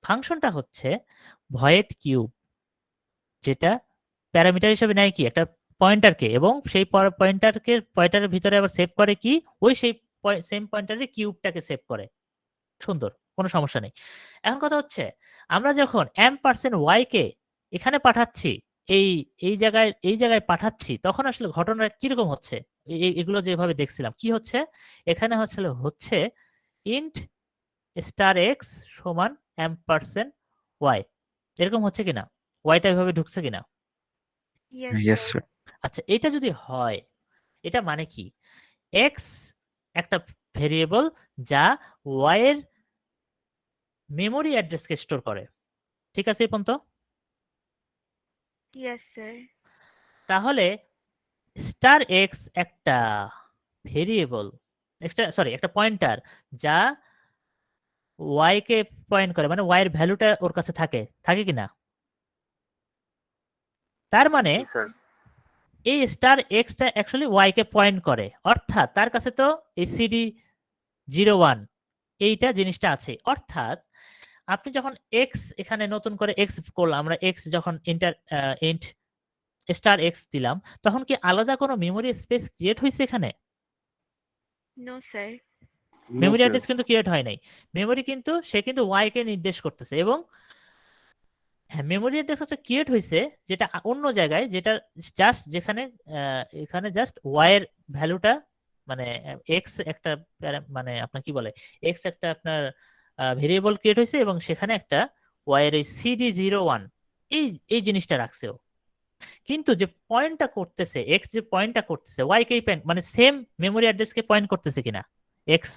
ফাংশনটা হচ্ছে ভয়েড কিউব, যেটা প্যারামিটার হিসেবে নেয় কি একটা পয়েন্টারকে, এবং সেই পয়েন্টারের ভিতরে আবার সেভ করে কি ওই সেই সেম পয়েন্টারের কিউবটাকে সেভ করে। সুন্দর, কোনো সমস্যা নেই। এখন কথা হচ্ছে আমরা যখন m%y কে এখানে পাঠাচ্ছি, এই জায়গায় পাঠাচ্ছি, তখন আসলে ঘটনা কিরকম হচ্ছে এগুলো যেভাবে দেখছিলাম কি হচ্ছে, এখানে হচ্ছে ইন্ট স্টার এক্স সমান m%y, এরকম হচ্ছে কিনা, ওয়াইটা এভাবে ঢুকছে কিনা। yes, sir. আচ্ছা এটা যদি হয়, এটা মানে কি এক্স একটা ভেরিয়েবল যা ওয়াই এর মেমরি অ্যাড্রেসকে স্টোর করে। ঠিক আছে এই পর্যন্ত? Yes, sir. তাহলে স্টার এক্স একটা ভেরিয়েবল, একটা পয়েন্টার যা ওয়াই কে পয়েন্ট করে, মানে ওয়াই এর ভ্যালুটা ওর কাছে থাকে কিনা। তার মানে জি স্যার। এই স্টার এক্সটা অ্যাকচুয়ালি ওয়াই কে পয়েন্ট করে, অর্থাৎ তার কাছে তো এই CD01 এইটা জিনিসটা আছে। অর্থাৎ আপনি যখন এক্স এখানে নতুন করে এক্স করলাম, আমরা এক্স যখন ইন্ট স্টার এক্স দিলাম, তখন কি আলাদা কোনো মেমরি স্পেস ক্রিয়েট হয়েছে এখানে? No, sir. মেমরি অ্যাড্রেস কিন্তু ক্রিয়েট হয় নাই। মেমরি কিন্তু সে কিন্তু ওয়াই কে নির্দেশ করতেছে, এবং হ্যাঁ মেমরি অ্যাড্রেস একটা ক্রিয়েট হয়েছে যেটা অন্য জায়গায়, যেটা জাস্ট যেখানে এখানে জাস্ট ওয়াই এর ভ্যালুটা, মানে এক্স একটা মানে আপনার কি বলে এক্স একটা আপনার ভেরিয়েবল ক্রিয়েট হয়েছে, এবং সেখানে একটা ওয়াই এর এই CD01 এই জিনিসটা রাখছেও। কিন্তু যে পয়েন্টটা করতেছে এক্স, যে পয়েন্টটা করতেছে ওয়াই কে মানে সেম মেমরি অ্যাড্রেসকে পয়েন্ট করতেছে কিনা এক্স,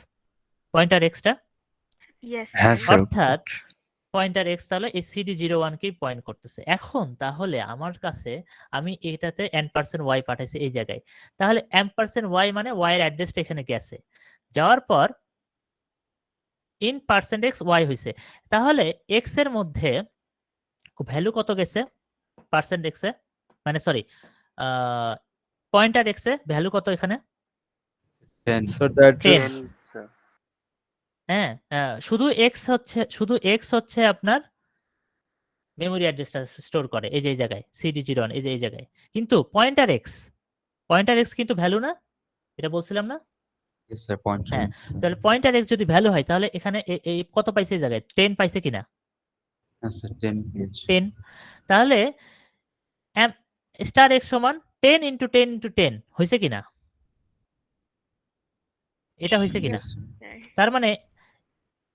পয়েন্টার এক্সটা? Yes, হ্যাঁ sir. স্যার। অর্থাৎ পয়েন্টার এক্স তাহলে এই CD01 কেই পয়েন্ট করতেছে। এখন তাহলে আমার কাছে আমি এটাতে n%y পাঠাইছি এই জায়গায়, তাহলে m%y মানে y এর অ্যাড্রেসটা এখানে গেছে, যাওয়ার পর ইন %x y হইছে। তাহলে x এর মধ্যে ভ্যালু কত গেছে %x এ, মানে sorry pointer x a value কত এখানে? 10, So that 10 is স্যার। হ্যাঁ শুধু x হচ্ছে আপনার মেমরি অ্যাড্রেসটা স্টোর করে এই যে এই জায়গায় CD01, এই যে এই জায়গায়। কিন্তু পয়েন্টার এক্স কিন্তু ভ্যালু না, এটা বলছিলাম না? yes sir, point হ্যাঁ, range. তাহলে পয়েন্টার এক্স যদি ভ্যালু হয়, তাহলে এখানে এই কত পাইছে এই জায়গায় 10 পাইছে কিনা? Yes, sir. 10 page. 10 তাহলে স্টার এক্স সমান 10 ইন্টু 10 ইন্টু 10 হয়েছে কিনা? এটা হয়েছে কিনা? Yes, sir. sir. তার মানে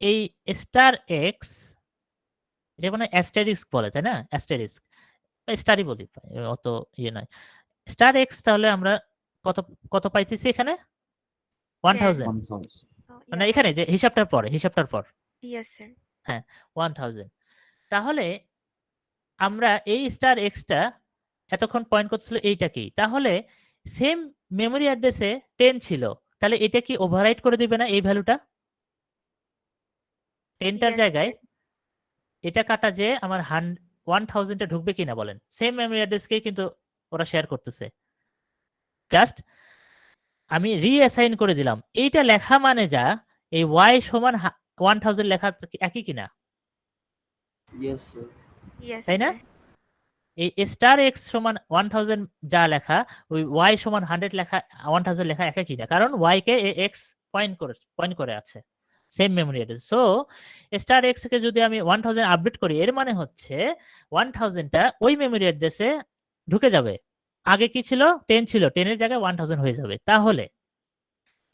এই স্টার এক্স এটা মানে অ্যাস্টেরিস্ক বলে, তাই না? অ্যাস্টেরিস্ক স্টারই বলি, অত ইয়ে নয়। স্টার এক্স তাহলে আমরা কত কত পাইতেছি এখানে? 1000 1000. Oh, মানে yeah. এখানে যে হিসাবটার পর Yes, sir. 1000। তাহলে আমরা এই স্টার এক্সটা এতক্ষণ পয়েন্ট করছিল এইটাকেই, তাহলে সেম মেমোরি অ্যাড্রেসে 10 ছিল, তাহলে এটা কি ওভাররাইট করে দিবে না এই ভ্যালুটা? 10টার Yes, জায়গায় sir. এটা কাটা যে আমার 1000টা ঢুকবে কিনা বলেন? সেম মেমোরি অ্যাড্রেসকেই কিন্তু ওরা শেয়ার করতেছে, জাস্ট আমি রিঅ্যাসাইন করে দিলাম। এইটা লেখা মানে যা এই y সমান 1000 লেখা একই কিনা, ইয়েস স্যার। Yes, তাই না? sir. এই স্টার এক্স সমান 1000 যা লেখা ওই y সমান 100 লেখা 1000 লেখা একই কিনা, কারণ y কে এক্স পয়েন্ট করে আছে same memory address. So star X কে যদি আমি 1000 আপডেট করি এর মানে হচ্ছে 1000টা ওই মেমোরি অ্যাড্রেসে ঢুকে যাবে। আগে কি ছিল? 10 ছিল, 10 এর জায়গায় 1000 হয়ে যাবে। তাহলে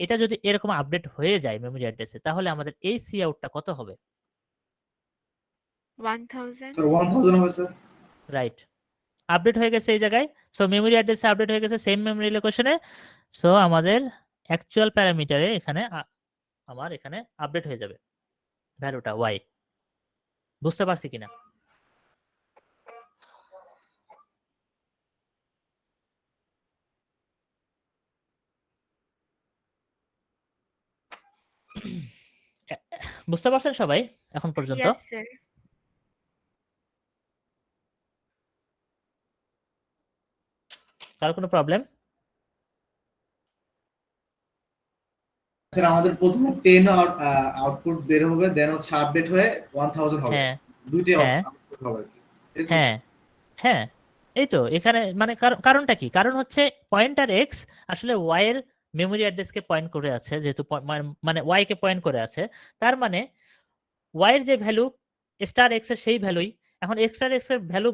এটা যদি এরকম আপডেট হয়ে যায় মেমোরি অ্যাড্রেসে, তাহলে আমাদের এই সি আউটটা কত হবে? 1000. স্যার 1000 হবে স্যার। রাইট, আপডেট হয়ে গেছে এই জায়গায়। সো মেমোরি অ্যাড্রেসে আপডেট হয়ে গেছে সেম মেমোরি লোকেশনে। সো আমাদের অ্যাকচুয়াল প্যারামিটারে এখানে আমার এখানে আপডেট হয়ে যাবে ভ্যালুটা y। বুঝতে পারছি কিনা? বুঝতে পারছেন সবাই এখন পর্যন্ত? Yes, sir. কারো কোনো প্রবলেম? স্যার আমাদের প্রথমে 10 আউটপুট বের হবে, দেন হচ্ছে আপডেট হয়ে 1000 হবে। হ্যাঁ দুইটাই হ্যাঁ আউটপুট হবে আর কি। এরকম? হ্যাঁ হ্যাঁ, এই তো এখানে মানে কারণটা কি? কারণ হচ্ছে পয়েন্টার এক্স আসলে ওয়াই এর মেমোরি অ্যাড্রেসকে পয়েন্ট করে আছে, যেহেতু মানে ওয়াই কে পয়েন্ট করে আছে, তার মানে ওয়াই এর যে ভ্যালু স্টার এক্স এর সেই ভ্যালুই। এখন স্টার এক্স এর ভ্যালু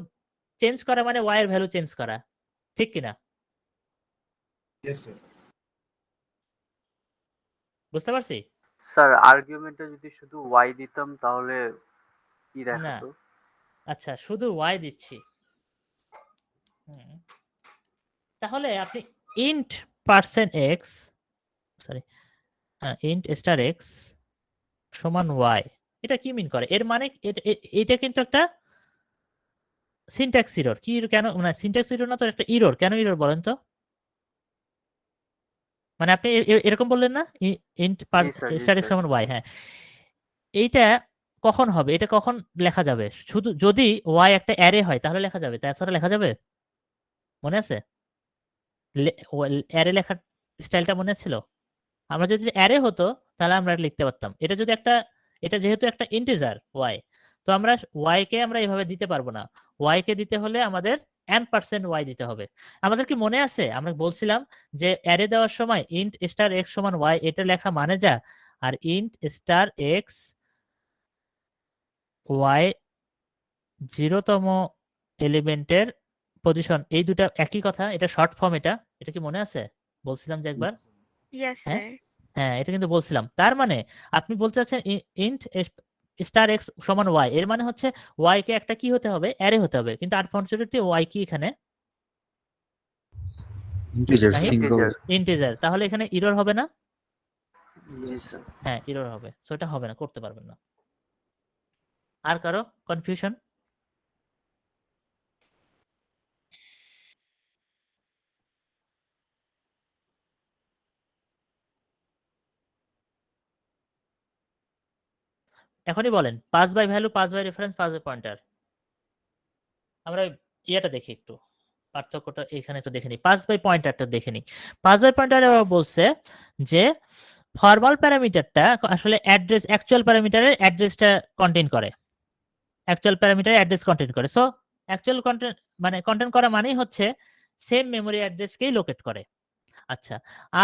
চেঞ্জ করা মানে ওয়াই এর ভ্যালু চেঞ্জ করা, ঠিক কিনা? Yes, sir. বুঝতে পারছি? স্যার আর্গুমেন্টে যদি শুধু ওয়াই দিতাম তাহলে কি না, দেখাতো? আচ্ছা শুধু ওয়াই দিচ্ছি। তাহলে আপনি int percent x sorry int star x সমান ওয়াই, এটা কি মিন করে? এর মানে এটা কিন্তু একটা সিনট্যাক্স ইরর। কি কেন? মানে সিনট্যাক্স ইরর না তো, একটা ইরর। কেন ইরর বলেন তো? মানে আপনি এরকম বললেন না ইন্ট জি স্যার, জি স্টার এক্স স্যার। সমান ওয়াই। হ্যাঁ, এইটা কখন হবে? এটা কখন লেখা যাবে? শুধু যদি ওয়াই একটা অ্যারে হয় তাহলে লেখা যাবে, তাছাড়া লেখা যাবে? মনে আছে অ্যারে লেখার স্টাইলটা? মনে ছিল? আমরা যদি অ্যারে হতো তাহলে আমরা লিখতে পারতাম। এটা যদি একটা, এটা যেহেতু একটা ইন্টিজার ওয়াই, তো আমরা ওয়াই কে আমরা এভাবে দিতে পারবো না। ওয়াই কে দিতে হলে আমাদের m% ওয়াই দিতে হবে। আমাদের কি মনে আছে আমরা বলছিলাম যে অ্যারে দেওয়ার সময় ইন্ট স্টার এক্স সমান ওয়াই এটা লেখা মানে যা, আর ইন্ট স্টার এক্স ওয়াই 0তম এলিমেন্টের পজিশন, এই দুটা একই কথা। এটা শর্ট ফর্ম। এটা কি মনে আছে? বলছিলাম যে একবার। Yes. Yes, হ্যাঁ sir. হ্যাঁ, এটা কিন্তু বলছিলাম। তার মানে আপনি বলতে চাচ্ছেন ইন্ট স্টার এক্স সমান ওয়াই, এর মানে হচ্ছে ওয়াই কে একটা কি হতে হবে? অ্যারে হতে হবে। কিন্তু আনফরচুনেটলি ওয়াই কি এখানে? Integer, নাহি? single. ইন্টিজার। ইন্টিজার। তাহলে এখানে ইরর হবে না? Yes sir. হ্যাঁ, ইরর হবে। সো এটা হবে না, করতে পারবেন না। আর কারো কনফিউশন? এখনই বলেন। Pass by value, pass by reference, pass by pointer. আমরা ইয়েটা দেখি একটু, পার্থক্যটা এখানে একটু দেখে নিই। পাস বাই পয়েন্টারটা দেখে নিই। পাস বাই পয়েন্টারে বলছে যে ফরমাল প্যারামিটারটা আসলে অ্যাড্রেস, অ্যাকচুয়াল প্যারামিটারের অ্যাড্রেসটা কন্টেইন করে। অ্যাকচুয়াল প্যারামিটারের অ্যাড্রেস কন্টেইন করে। সো অ্যাকচুয়াল কন্টেন্ট মানে কন্টেইন করা মানেই হচ্ছে সেম মেমোরি অ্যাড্রেসকেই লোকেট করে। আচ্ছা,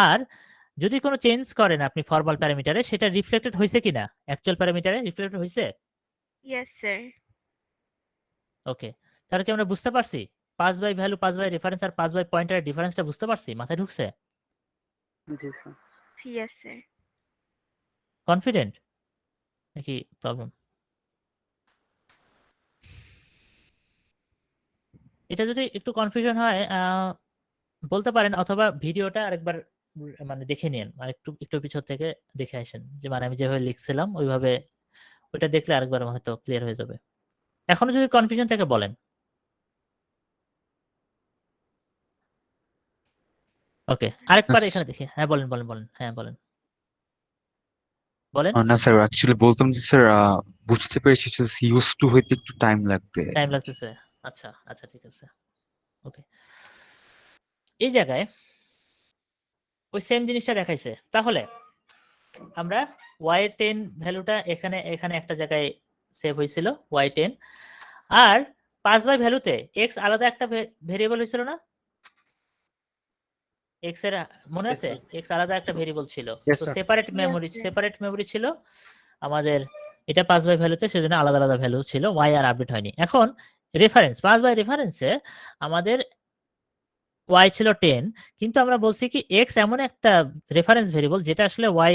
আর যদি কোনো চেঞ্জ করেন আপনি ফরমাল প্যারামিটারে, সেটা রিফ্লেক্টেড হয়েছে কিনা অ্যাকচুয়াল প্যারামিটারে? রিফ্লেক্টেড হয়েছে? Yes, sir. ওকে, তাহলে কি আমরা বুঝতে পারছি pass by value, pass by reference আর পাস বাই পয়েন্টারের ডিফারেন্সটা বুঝতে পারছি? মাথায় ঢুকছে? জি স্যার। Yes, sir. কনফিডেন্ট নাকি প্রবলেম? এটা যদি একটু কনফিউশন হয় বলতে পারেন, অথবা ভিডিওটা আরেকবার মানে দেখে নিন, আর একটু একটু পিছন থেকে দেখে আসেন, যে মানে আমি যেভাবে লিখছিলাম ওইভাবে ওইটা দেখলে আরেকবার হয়তো ক্লিয়ার হয়ে যাবে। এখনো যদি কনফিউশন থাকে বলেন। ওকে, আরেকবার Yes. এখানে দেখি। হ্যাঁ বলেন বলেন বলেন, হ্যাঁ বলেন বলেন। না স্যার, অ্যাকচুয়ালি বলতাম যে স্যার বুঝতে পেরেছি যে ইউজ টু হইতে একটু টাইম লাগবে। টাইম লাগতেছে, আচ্ছা আচ্ছা ঠিক আছে। ওকে, এই জায়গায় ওই সেম জিনিসটা দেখাইছে। তাহলে আমরা y10 ভ্যালুটা এখানে এখানে একটা জায়গায় সেভ হয়েছিল y10, আর পাস বাই ভ্যালুতে x আলাদা একটা ভেরিয়েবল হয়েছিল না? x এর মনে Yes, আছে? sir. x আলাদা একটা ভেরিয়েবল ছিল, Yes, তো sir. সেপারেট মেমরি ছিল আমাদের। এটা পাস বাই ভ্যালুতে, সেজন্য আলাদা আলাদা ভ্যালু ছিল, y আর আপডেট হয়নি। এখন রেফারেন্স, পাস বাই রেফারেন্সে আমাদের y ছিল 10, কিন্তু আমরা বলছি কি x এমন একটা রেফারেন্স ভেরিয়েবল যেটা আসলে y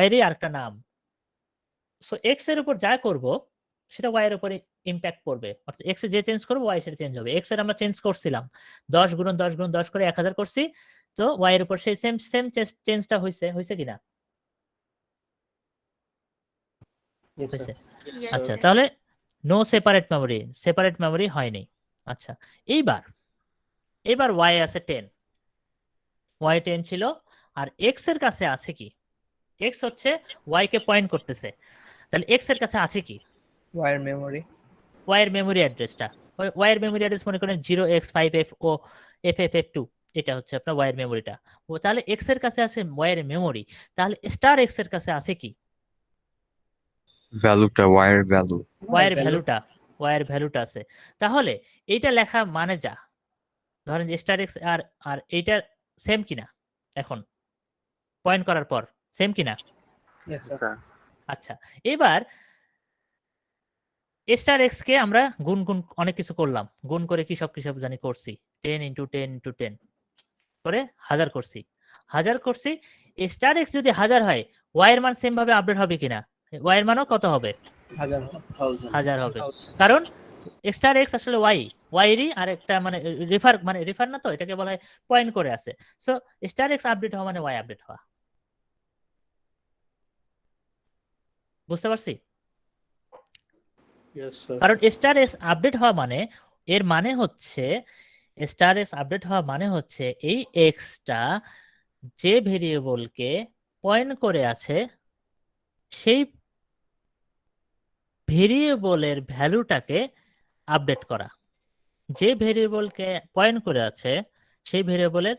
এরই আরেকটা নাম। সো x এর উপর যা করব সেটা y এর উপরে ইমপ্যাক্ট পড়বে, অর্থাৎ x এ যে চেঞ্জ করব y সেটা চেঞ্জ হবে। x এর আমরা চেঞ্জ করছিলাম 10 গুণন 10 গুণন 10 করে 1000 করছি, তো y এর উপর সেই সেম চেঞ্জটা হইছে কিনা? Yes, sir. হইছে। Yes, আচ্ছা, sir. তাহলে নো সেপারেট মেমরি হয়নি। আচ্ছা, এইবার y আছে 10, y 10 ছিল, আর x এর কাছে আছে কি? x হচ্ছে y কে পয়েন্ট করতেছে, তাহলে x এর কাছে আছে কি? Wire memory. y এর মেমরি অ্যাড্রেসটা, y এর মেমরি অ্যাড্রেস মনে করেন 0x5f ও ff2, এটা হচ্ছে আপনার y এর মেমরিটা। ও তাহলে x এর কাছে আছে y এর মেমরি, তাহলে স্টার x এর কাছে আছে কি? ভ্যালুটা, ওয়ার ভ্যালু। y এর ভ্যালুটা আছে। তাহলে এইটা লেখা মানে যা, ধরেন যে স্টার x আর আর এইটা সেম কিনা, এখন পয়েন্ট করার পর সেম কিনা? Yes, sir. স্যার। আচ্ছা, এবার স্টার এক্স কে আমরা গুণ অনেক কিছু করলাম, গুণ করে কি সব কিছু জানি করছি 10 × 10 × 10 করে 1000 করছি। স্টার এক্স যদি 1000 হয়, ওয়াই এর মান সেম ভাবে আপডেট হবে কিনা? ওয়াই এর মানও কত হবে? 1000 হবে, কারণ স্টার এক্স আসলে ওয়াই এরই আর একটা মানে রেফার না, তো এটাকে বলা হয় পয়েন্ট করে আছে। সো স্টার এক্স আপডেট হওয়া মানে ওয়াই আপডেট হওয়া। বুঝতে পারছি? কারণ স্টার এস আপডেট হওয়া মানে, এর মানে হচ্ছে স্টার এস আপডেট হওয়া মানে হচ্ছে এই এক্সটা যে ভেরিয়েবলকে পয়েন্ট করে আছে সেই ভেরিয়েবলের ভ্যালুটাকে আপডেট করা। যে ভেরিয়েবলকে পয়েন্ট করে আছে সেই ভেরিয়েবলের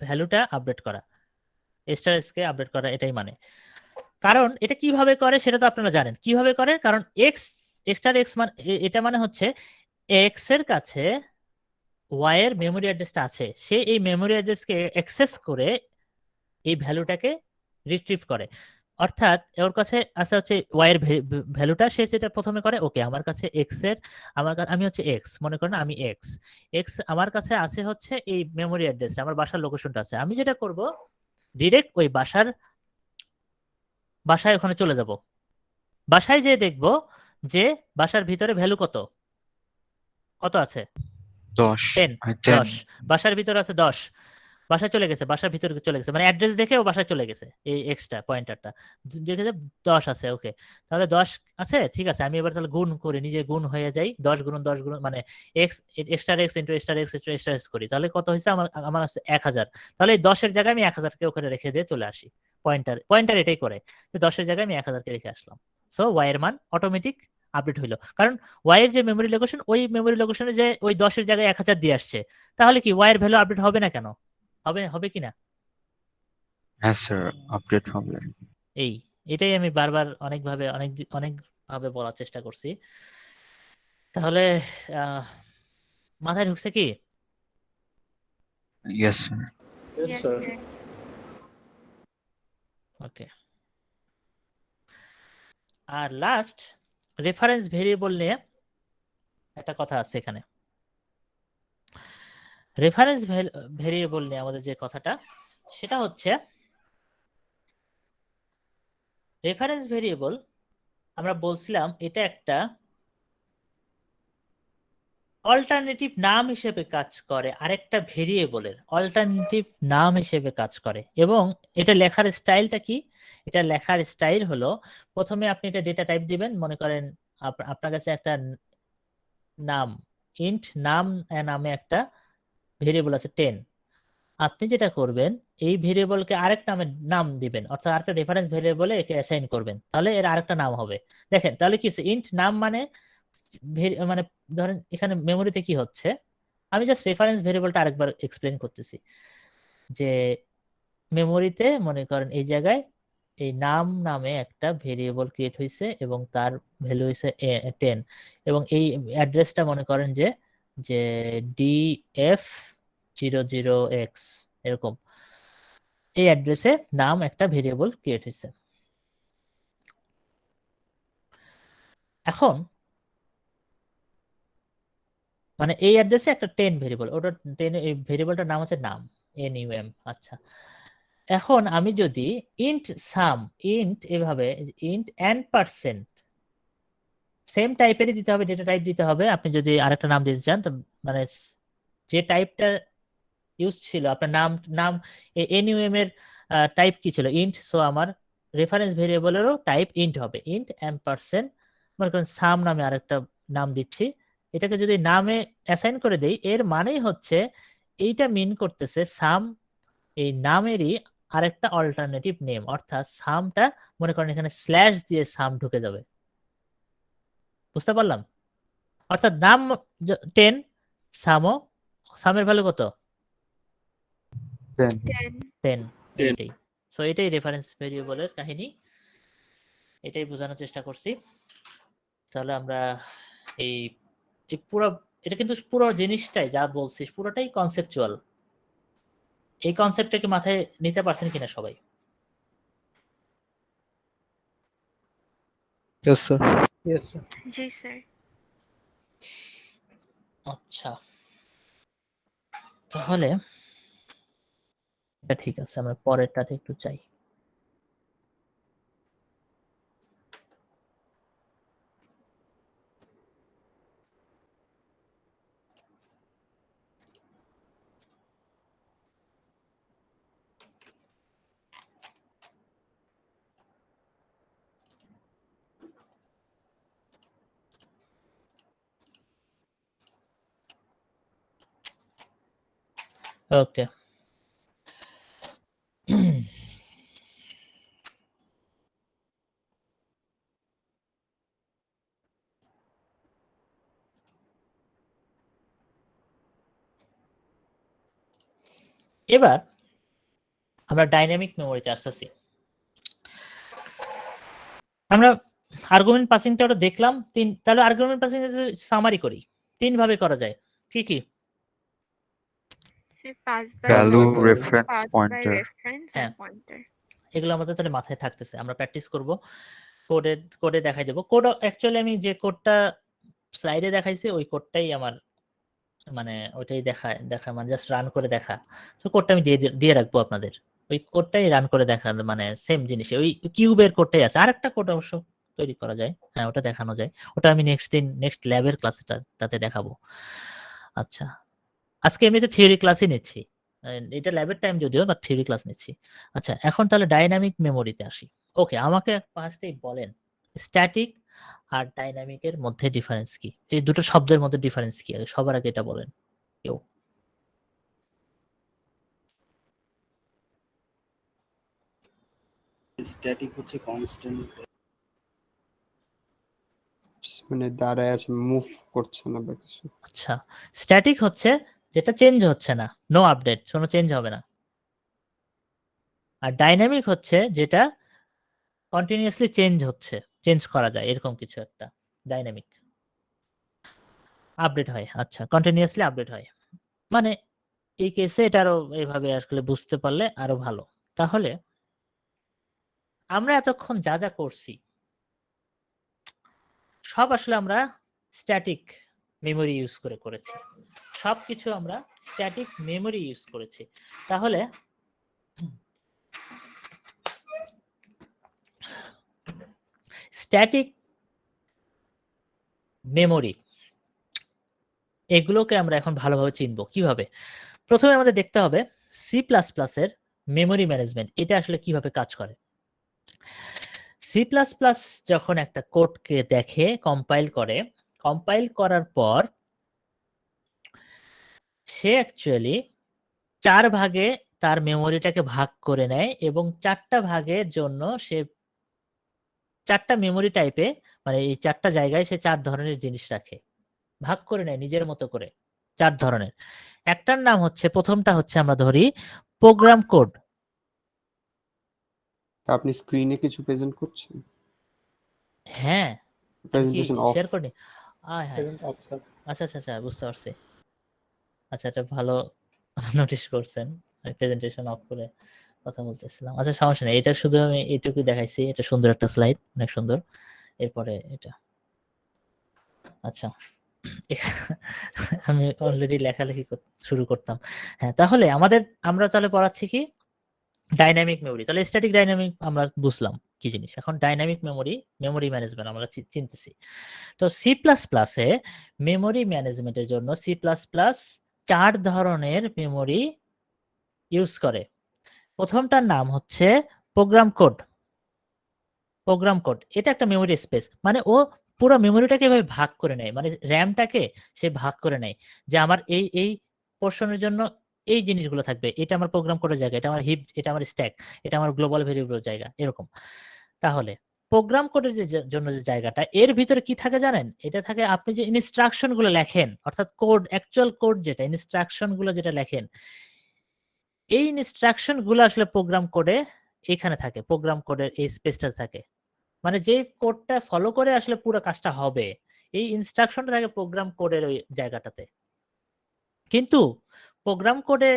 ভ্যালুটা আপডেট করা, স্টার এস কে আপডেট করা, এটাই মানে। কারণ এটা কিভাবে করে সেটা তো আপনারা জানেন কিভাবে করে, কারণ স্টার এক্স মানে এটা মানে হচ্ছে এক্স এর কাছে ওয়াই এর মেমোরি অ্যাড্রেসটা আছে, সে এই মেমোরি অ্যাড্রেসকে অ্যাক্সেস করে এই ভ্যালুটাকে রিট্রিভ করে। অর্থাৎ ওর কাছে আছে হচ্ছে ওয়াই এর ভ্যালুটা, সে যেটা প্রথমে করে, ওকে আমার কাছে এক্স এর, আমি হচ্ছে এক্স, মনে করেন আমি এক্স আমার কাছে আছে হচ্ছে এই মেমোরি অ্যাড্রেসটা, আমার বাসার লোকেশনটা আছে। আমি যেটা করব ডিরেক্ট ওই বাসায় ওখানে চলে যাব, বাসায় যেয়ে দেখব যে বাসার ভিতরে ভ্যালু কত আছে? 10 10 বাসার ভিতরে আছে 10, বাসায় চলে গেছে, বাসার ভিতরে চলে গেছে, মানে অ্যাড্রেস দেখে ও বাসায় চলে গেছে, এই এক্সট্রা পয়েন্টারটা দেখেছে 10 আছে। ওকে, তাহলে 10 আছে, ঠিক আছে। আমি এবার তাহলে গুণ করে নিজে গুণ হয়ে যাই, 10 গুণ 10 গুণ মানে x star x into star x into star x করি, তাহলে কত হয়েছে আমার আছে 1000। তাহলে এই 10 এর জায়গায় আমি 1000 কে ওখানে রেখে দিয়ে চলে আসি, পয়েন্টার এটাই করে, তো 10 এর জায়গায় আমি 1000 কে রেখে আসলাম। সো ওয়াই এর মান অটোমেটিক আপডেট হইলো, কারণ ওয়াই এর যে মেমোরি লোকেশন, ওই মেমোরি লোকেশনে যে ওই 10 এর জায়গায় 1000 দিয়ে আসছে, তাহলে কি ওয়াই এর ভ্যালু আপডেট হবে না কেন? হবে কিনা? হ্যাঁ স্যার, আপডেট হবে। এটাই আমি বারবার অনেক ভাবে বলার চেষ্টা করছি। তাহলে মাথায় ঢুকছে কি? Yes sir. Yes, sir. ওকে, আর লাস্ট রেফারেন্স ভেরিয়েবল নিয়ে একটা কথা আছে এখানে। রেফারেন্স ভেরিয়েবল নিয়ে আমাদের যে কথাটা, সেটা হচ্ছে রেফারেন্স ভেরিয়েবল আমরা বলছিলাম এটা একটা অল্টারনেটিভ নাম হিসেবে কাজ করে, আরেকটা ভেরিয়েবলের অল্টারনেটিভ নাম হিসেবে কাজ করে। এবং এটা লেখার স্টাইলটা কি? এটা লেখার স্টাইল হলো, প্রথমে আপনি এটা ডেটা টাইপ দিবেন, মনে করেন আপনার কাছে একটা নাম ইন্ট নাম নামে একটা ভেরিয়েবল আছে 10। আপনি যেটা করবেন, এই ভেরিয়েবলকে আরেক নাম দিবেন, অর্থাৎ আরেকটা রেফারেন্স ভেরিয়েবলে একে অ্যাসাইন করবেন, তাহলে এর আরেকটা নাম হবে। দেখেন তাহলে কি ইন্ট নাম মানে মানে ধরেন এখানে মেমোরিতে কি হচ্ছে, আমি জাস্ট রেফারেন্স ভেরিয়েবলটা আরেকবার এক্সপ্লেন করতেছি, যে মেমোরিতে মনে করেন এই জায়গায় এই নাম নামে একটা ভেরিয়েবল ক্রিয়েট হয়েছে এবং তার ভ্যালু হয়েছে 10, এবং এই অ্যাড্রেসটা মনে করেন যে যে df00x এরকম, এই অ্যাড্রেসে নাম একটা ভেরিয়েবল ক্রিয়েট হয়েছে। এখন মানে এই অ্যাড্রেসে একটা 10 ভেরিয়েবল, ওটা 10 এই ভেরিয়েবলটার নাম হচ্ছে নাম NUM। আচ্ছা, এখন আমি যদি ইন্ট সাম ইন্ট এভাবে ইন্ট %, সেম টাইপেরই দিতে হবে, ডেটা টাইপ দিতে হবে। আপনি যদি আরেকটা নাম দিতে চান তো মানে যে টাইপটা ইউজ ছিল আপনার নাম NUM এর টাইপ কি ছিল? ইন্ট। সো আমার রেফারেন্স ভেরিয়েবলেরও টাইপ ইন্ট হবে, ইন্ট %। মনে করেন সাম নামে আরেকটা নাম দিচ্ছি, এটাকে যদি নামে অ্যাসাইন করে দেই, এর মানেই হচ্ছে এইটা মিন করতেছে সাম এই নামেরই আরেকটা অল্টারনেটিভ নেম, অর্থাৎ সামটা মনে করেন এখানে স্ল্যাশ দিয়ে সাম ঢুকে যাবে। বুঝতে পারলাম? অর্থাৎ নাম 10, সামের ভ্যালু কত? 10 10 এটাই। সো এটাই রেফারেন্স ভেরিয়েবলের কাহিনী, এটাই বোঝানোর চেষ্টা করছি। তাহলে আমরা এই পুরো এটা কিন্তু পুরো জিনিসটাই যা বলছিস পুরোটাই কনসেপচুয়াল। এই কনসেপ্টটাকে মাথায় নিতে পারছেন কিনা সবাই? Yes, sir. Yes, sir. জি স্যার। আচ্ছা, তাহলে এটা ঠিক আছে, আমরা পরেরটাতে একটু চাই। ওকে, এবার আমরা ডাইনামিক মেমোরিতে আসতেছি। আমরা আর্গুমেন্ট পাসিংটা ওটা দেখলাম তাহলে আর্গুমেন্ট পাসিং এর সামারি করি, 3 ভাবে করা যায়। কি কি? value, পাঁচবার reference, পাঁচবার pointer. রেফারেন্স হ্যাঁ। আর পয়েন্টার। এগুলো আমাদের তাহলে মাথায় থাকতেছে, আমরা প্র্যাকটিস করব, কোডে দেখাই দেবো। কোড অ্যাকচুয়ালি আমি যে কোডটা স্লাইডে দেখাইছি ওই কোডটাই আমার মানে ওইটাই দেখা মানে জাস্ট রান করে দেখা। তো কোডটা আমি দিয়ে রাখবো আপনাদের, ওই কোডটাই রান করে দেখা, মানে সেম জিনিস, ওই কিউবের কোডটাই আছে। আরেকটা কোড অবশ্য তৈরি করা যায়, হ্যাঁ ওটা দেখানো যায়, ওটা আমি নেক্সট ল্যাবের ক্লাসে তাতে দেখাবো। আচ্ছা, আজকে এমনিতে থিওরি ক্লাসই নিচ্ছি, এটা ল্যাবের টাইম যদিও, বাট থিওরি ক্লাস নিচ্ছি। আচ্ছা, এখন তাহলে ডাইনামিক মেমোরিতে আসি। ওকে, আমাকে ফার্স্টেই বলেন স্ট্যাটিক আর ডাইনামিকের মধ্যে ডিফারেন্স কি? এই দুটো শব্দের মধ্যে ডিফারেন্স কি? আগে সবার আগে এটা বলেন কেউ। স্ট্যাটিক হচ্ছে কনস্ট্যান্ট, মানে দাঁড়ায় আছে, মুভ করছে না বা কিছু। আচ্ছা, স্ট্যাটিক হচ্ছে যেটা চেঞ্জ হচ্ছে না, নো আপডেট, কোনো চেঞ্জ হবে না। আর ডাইনামিক হচ্ছে যেটা কন্টিনিউয়াসলি চেঞ্জ করা যায়, এরকম কিছু একটা ডাইনামিক, আপডেট হয়। আচ্ছা, কন্টিনিউয়াসলি আপডেট হয়, মানে এই কেসে এটা আরো এইভাবে আসলে বুঝতে পারলে আরো ভালো। তাহলে আমরা এতক্ষণ যা যা করছি সব আসলে আমরা স্ট্যাটিক মেমোরি ইউজ করে করেছি, সবকিছু আমরা স্ট্যাটিক মেমোরি ইউজ করেছি। তাহলে স্ট্যাটিক মেমোরি এগুলোকে আমরা এখন ভালোভাবে চিনব কিভাবে। প্রথমে আমাদের দেখতে হবে সি প্লাস প্লাসের মেমোরি ম্যানেজমেন্ট এটা আসলে কিভাবে কাজ করে। সি প্লাস প্লাস যখন একটা কোডকে দেখে কম্পাইল করে, কম্পাইল করার পর সে অ্যাকচুয়ালি 4 ভাগে তার মেমোরিটাকে ভাগ করে নেয় এবং 4টা ভাগের জন্য সে 4টা মেমোরি টাইপে মানে এই 4টা জায়গায় সে 4 ধরনের জিনিস রাখে, ভাগ করে নেয় নিজের মতো করে 4 ধরনের। একটার নাম হচ্ছে, প্রথমটা হচ্ছে আমরা ধরি প্রোগ্রাম কোড। আপনি স্ক্রিনে কিছু প্রেজেন্ট করছেন? হ্যাঁ, আমি কি প্রেজেন্টেশন অফ। শেয়ার করি? আয় হায়, Present of, sir. আচ্ছা আচ্ছা আচ্ছা, বুঝতে পারছি। আচ্ছা, এটা ভালো নোটিস করছেন, আমি প্রেজেন্টেশন অফ করে কথা বলতেছিলাম। আচ্ছা, সমস্যা নেই, এটা শুধু আমি এইটুকুই দেখাইছি। এটা সুন্দর একটা স্লাইড, অনেক সুন্দর। এরপরে এটা, আচ্ছা আমি অলরেডি লেখালেখি শুরু করতাম। হ্যাঁ, তাহলে আমরা তাহলে পড়াচ্ছি কি ডাইনামিক মেমোরি। তাহলে স্ট্যাটিক ডাইনামিক আমরা বুঝলাম কি জিনিস, এখন ডাইনামিক মেমোরি ম্যানেজমেন্ট আমরা চিনতেছি। তো সি প্লাস প্লাসে মেমোরি ম্যানেজমেন্টের জন্য সি প্লাস প্লাস 4 ধরনের মেমোরি ইউজ করে। প্রথমটার নাম হচ্ছে প্রোগ্রাম কোড। প্রোগ্রাম কোড এটা একটা মেমোরি স্পেস, মানে ও পুরো মেমোরিটাকে এভাবে ভাগ করে নেয়, মানে র্যামটাকে সে ভাগ করে নেয় যে আমার এই পোর্শনের জন্য এই জিনিসগুলো থাকবে, এটা আমার প্রোগ্রাম কোডের জায়গা, এটা আমার হিপ, এটা আমার স্ট্যাক, এটা আমার গ্লোবাল ভেরিয়েবল জায়গা, এরকম। তাহলে প্রোগ্রাম কোডের জন্য যে জায়গাটা, এর ভিতরে কি থাকে জানেন? এটা থাকে আপনি যে ইনস্ট্রাকশন গুলো লেখেন, অর্থাৎ কোড, অ্যাকচুয়াল কোড যেটা, ইনস্ট্রাকশন গুলো যেটা লেখেন, এই ইনস্ট্রাকশন গুলো আসলে প্রোগ্রাম কোডে এখানে থাকে, প্রোগ্রাম কোডের এই স্পেসটা থাকে, মানে যে কোডটা ফলো করে আসলে পুরো কাজটা হবে, এই ইনস্ট্রাকশনটা থাকে প্রোগ্রাম কোডের ওই জায়গাটাতে। কিন্তু প্রোগ্রাম কোডে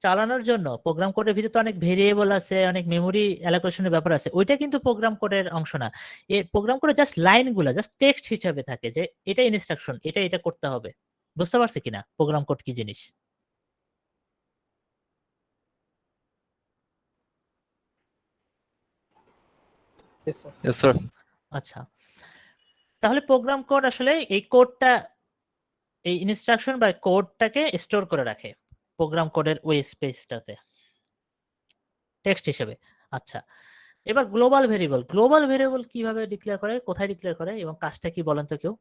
চালানোর জন্য প্রোগ্রাম কোডের ভিতরে তো অনেক ভেরিয়েবল আছে, অনেক মেমোরি অ্যালোকেশনের ব্যাপার আছে, ওইটা কিন্তু প্রোগ্রাম কোডের অংশ না। এই প্রোগ্রাম কোডে জাস্ট লাইনগুলো, জাস্ট টেক্সট হিসেবে থাকে যে এটা ইনস্ট্রাকশন, এটা করতে হবে। বুঝতে পারছি কিনা প্রোগ্রাম কোড কি জিনিস? Yes, sir. Yes, sir. আচ্ছা, তাহলে প্রোগ্রাম কোড আসলে এই কোডটা, এই ইনস্ট্রাকশন বা কোডটাকে স্টোর করে রাখে প্রোগ্রাম কোডের ওই স্পেসটাতে টেক্সট হিসেবে। আচ্ছা, এবার গ্লোবাল ভেরিয়েবল কিভাবে ডিক্লেয়ার করে, কোথায় ডিক্লেয়ার করে এবং কাজটা কি বলেন তো কেউ?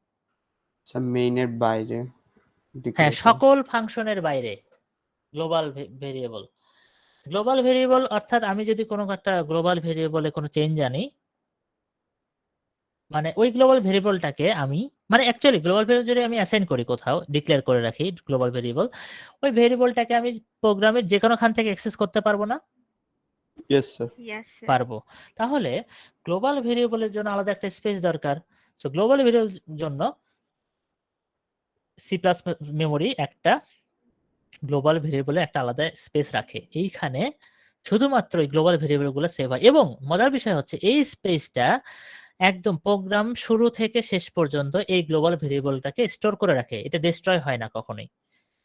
আচ্ছা, মেইনের বাইরে হ্যাঁ, declare করে। সকল ফাংশনের বাইরে গ্লোবাল ভেরিয়েবল অর্থাৎ আমি যদি কোনো একটা গ্লোবাল ভেরিয়েবলে কোনো চেঞ্জ আনি, মানে ওই গ্লোবাল ভেরিয়েবলটাকে আমি, মানে অ্যাকচুয়ালি গ্লোবাল ভেরিয়েবল যদি আমি অ্যাসাইন করি, কোথাও ডিক্লেয়ার করে রাখি গ্লোবাল ভেরিয়েবল, ওই ভেরিয়েবলটাকে আমি প্রোগ্রামের যে কোনো খান থেকে অ্যাক্সেস করতে পারবো না? Yes, sir. Yes, sir. পারবো। তাহলে গ্লোবাল ভেরিয়েবলের জন্য আলাদা একটা স্পেস দরকার। সো গ্লোবাল ভেরিয়েবলের জন্য সি প্লাস মেমোরি একটা গ্লোবাল ভেরিয়েবলে একটা আলাদা স্পেস রাখে, এইখানে শুধুমাত্র এই গ্লোবাল ভেরিয়েবল গুলো সেভ হয়। এবং মজার বিষয় হচ্ছে এই স্পেসটা একদম প্রোগ্রাম শুরু থেকে শেষ পর্যন্ত এই গ্লোবাল ভেরিয়েবলটাকে স্টোর করে রাখে, এটা ডিস্ট্রয় হয় না কখনোই।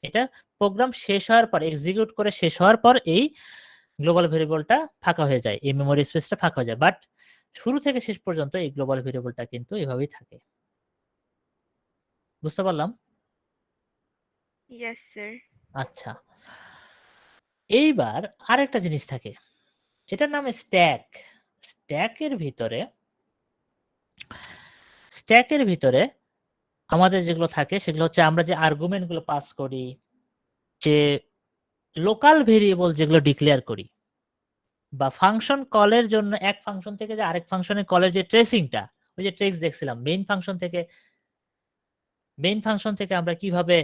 এটা প্রোগ্রাম শেষ হওয়ার পর, এক্সিকিউট করে শেষ হওয়ার পর এই গ্লোবাল ভেরিয়েবলটা ফাঁকা হয়ে যায়, এই মেমোরি স্পেসটা ফাঁকা হয়ে যায়, বাট শুরু থেকে শেষ পর্যন্ত এই গ্লোবাল ভেরিয়েবলটা কিন্তু এভাবেই থাকে। বুঝতে পারলাম? Yes, sir. আচ্ছা, এইবার আরেকটা জিনিস থাকে, এটার নাম স্ট্যাক। স্ট্যাকের ভিতরে আমাদের যেগুলো থাকে সেগুলো হচ্ছে আমরা যে আর্গুমেন্ট গুলো পাস করি, যে লোকাল ভেরিয়েবল যেগুলো ডিক্লেয়ার করি, বা ফাংশন কলের জন্য এক ফাংশন থেকে যে আরেক ফাংশনের কলের যে ট্রেসিংটা, ওই যে ট্রেস দেখছিলাম মেইন ফাংশন থেকে আমরা কিভাবে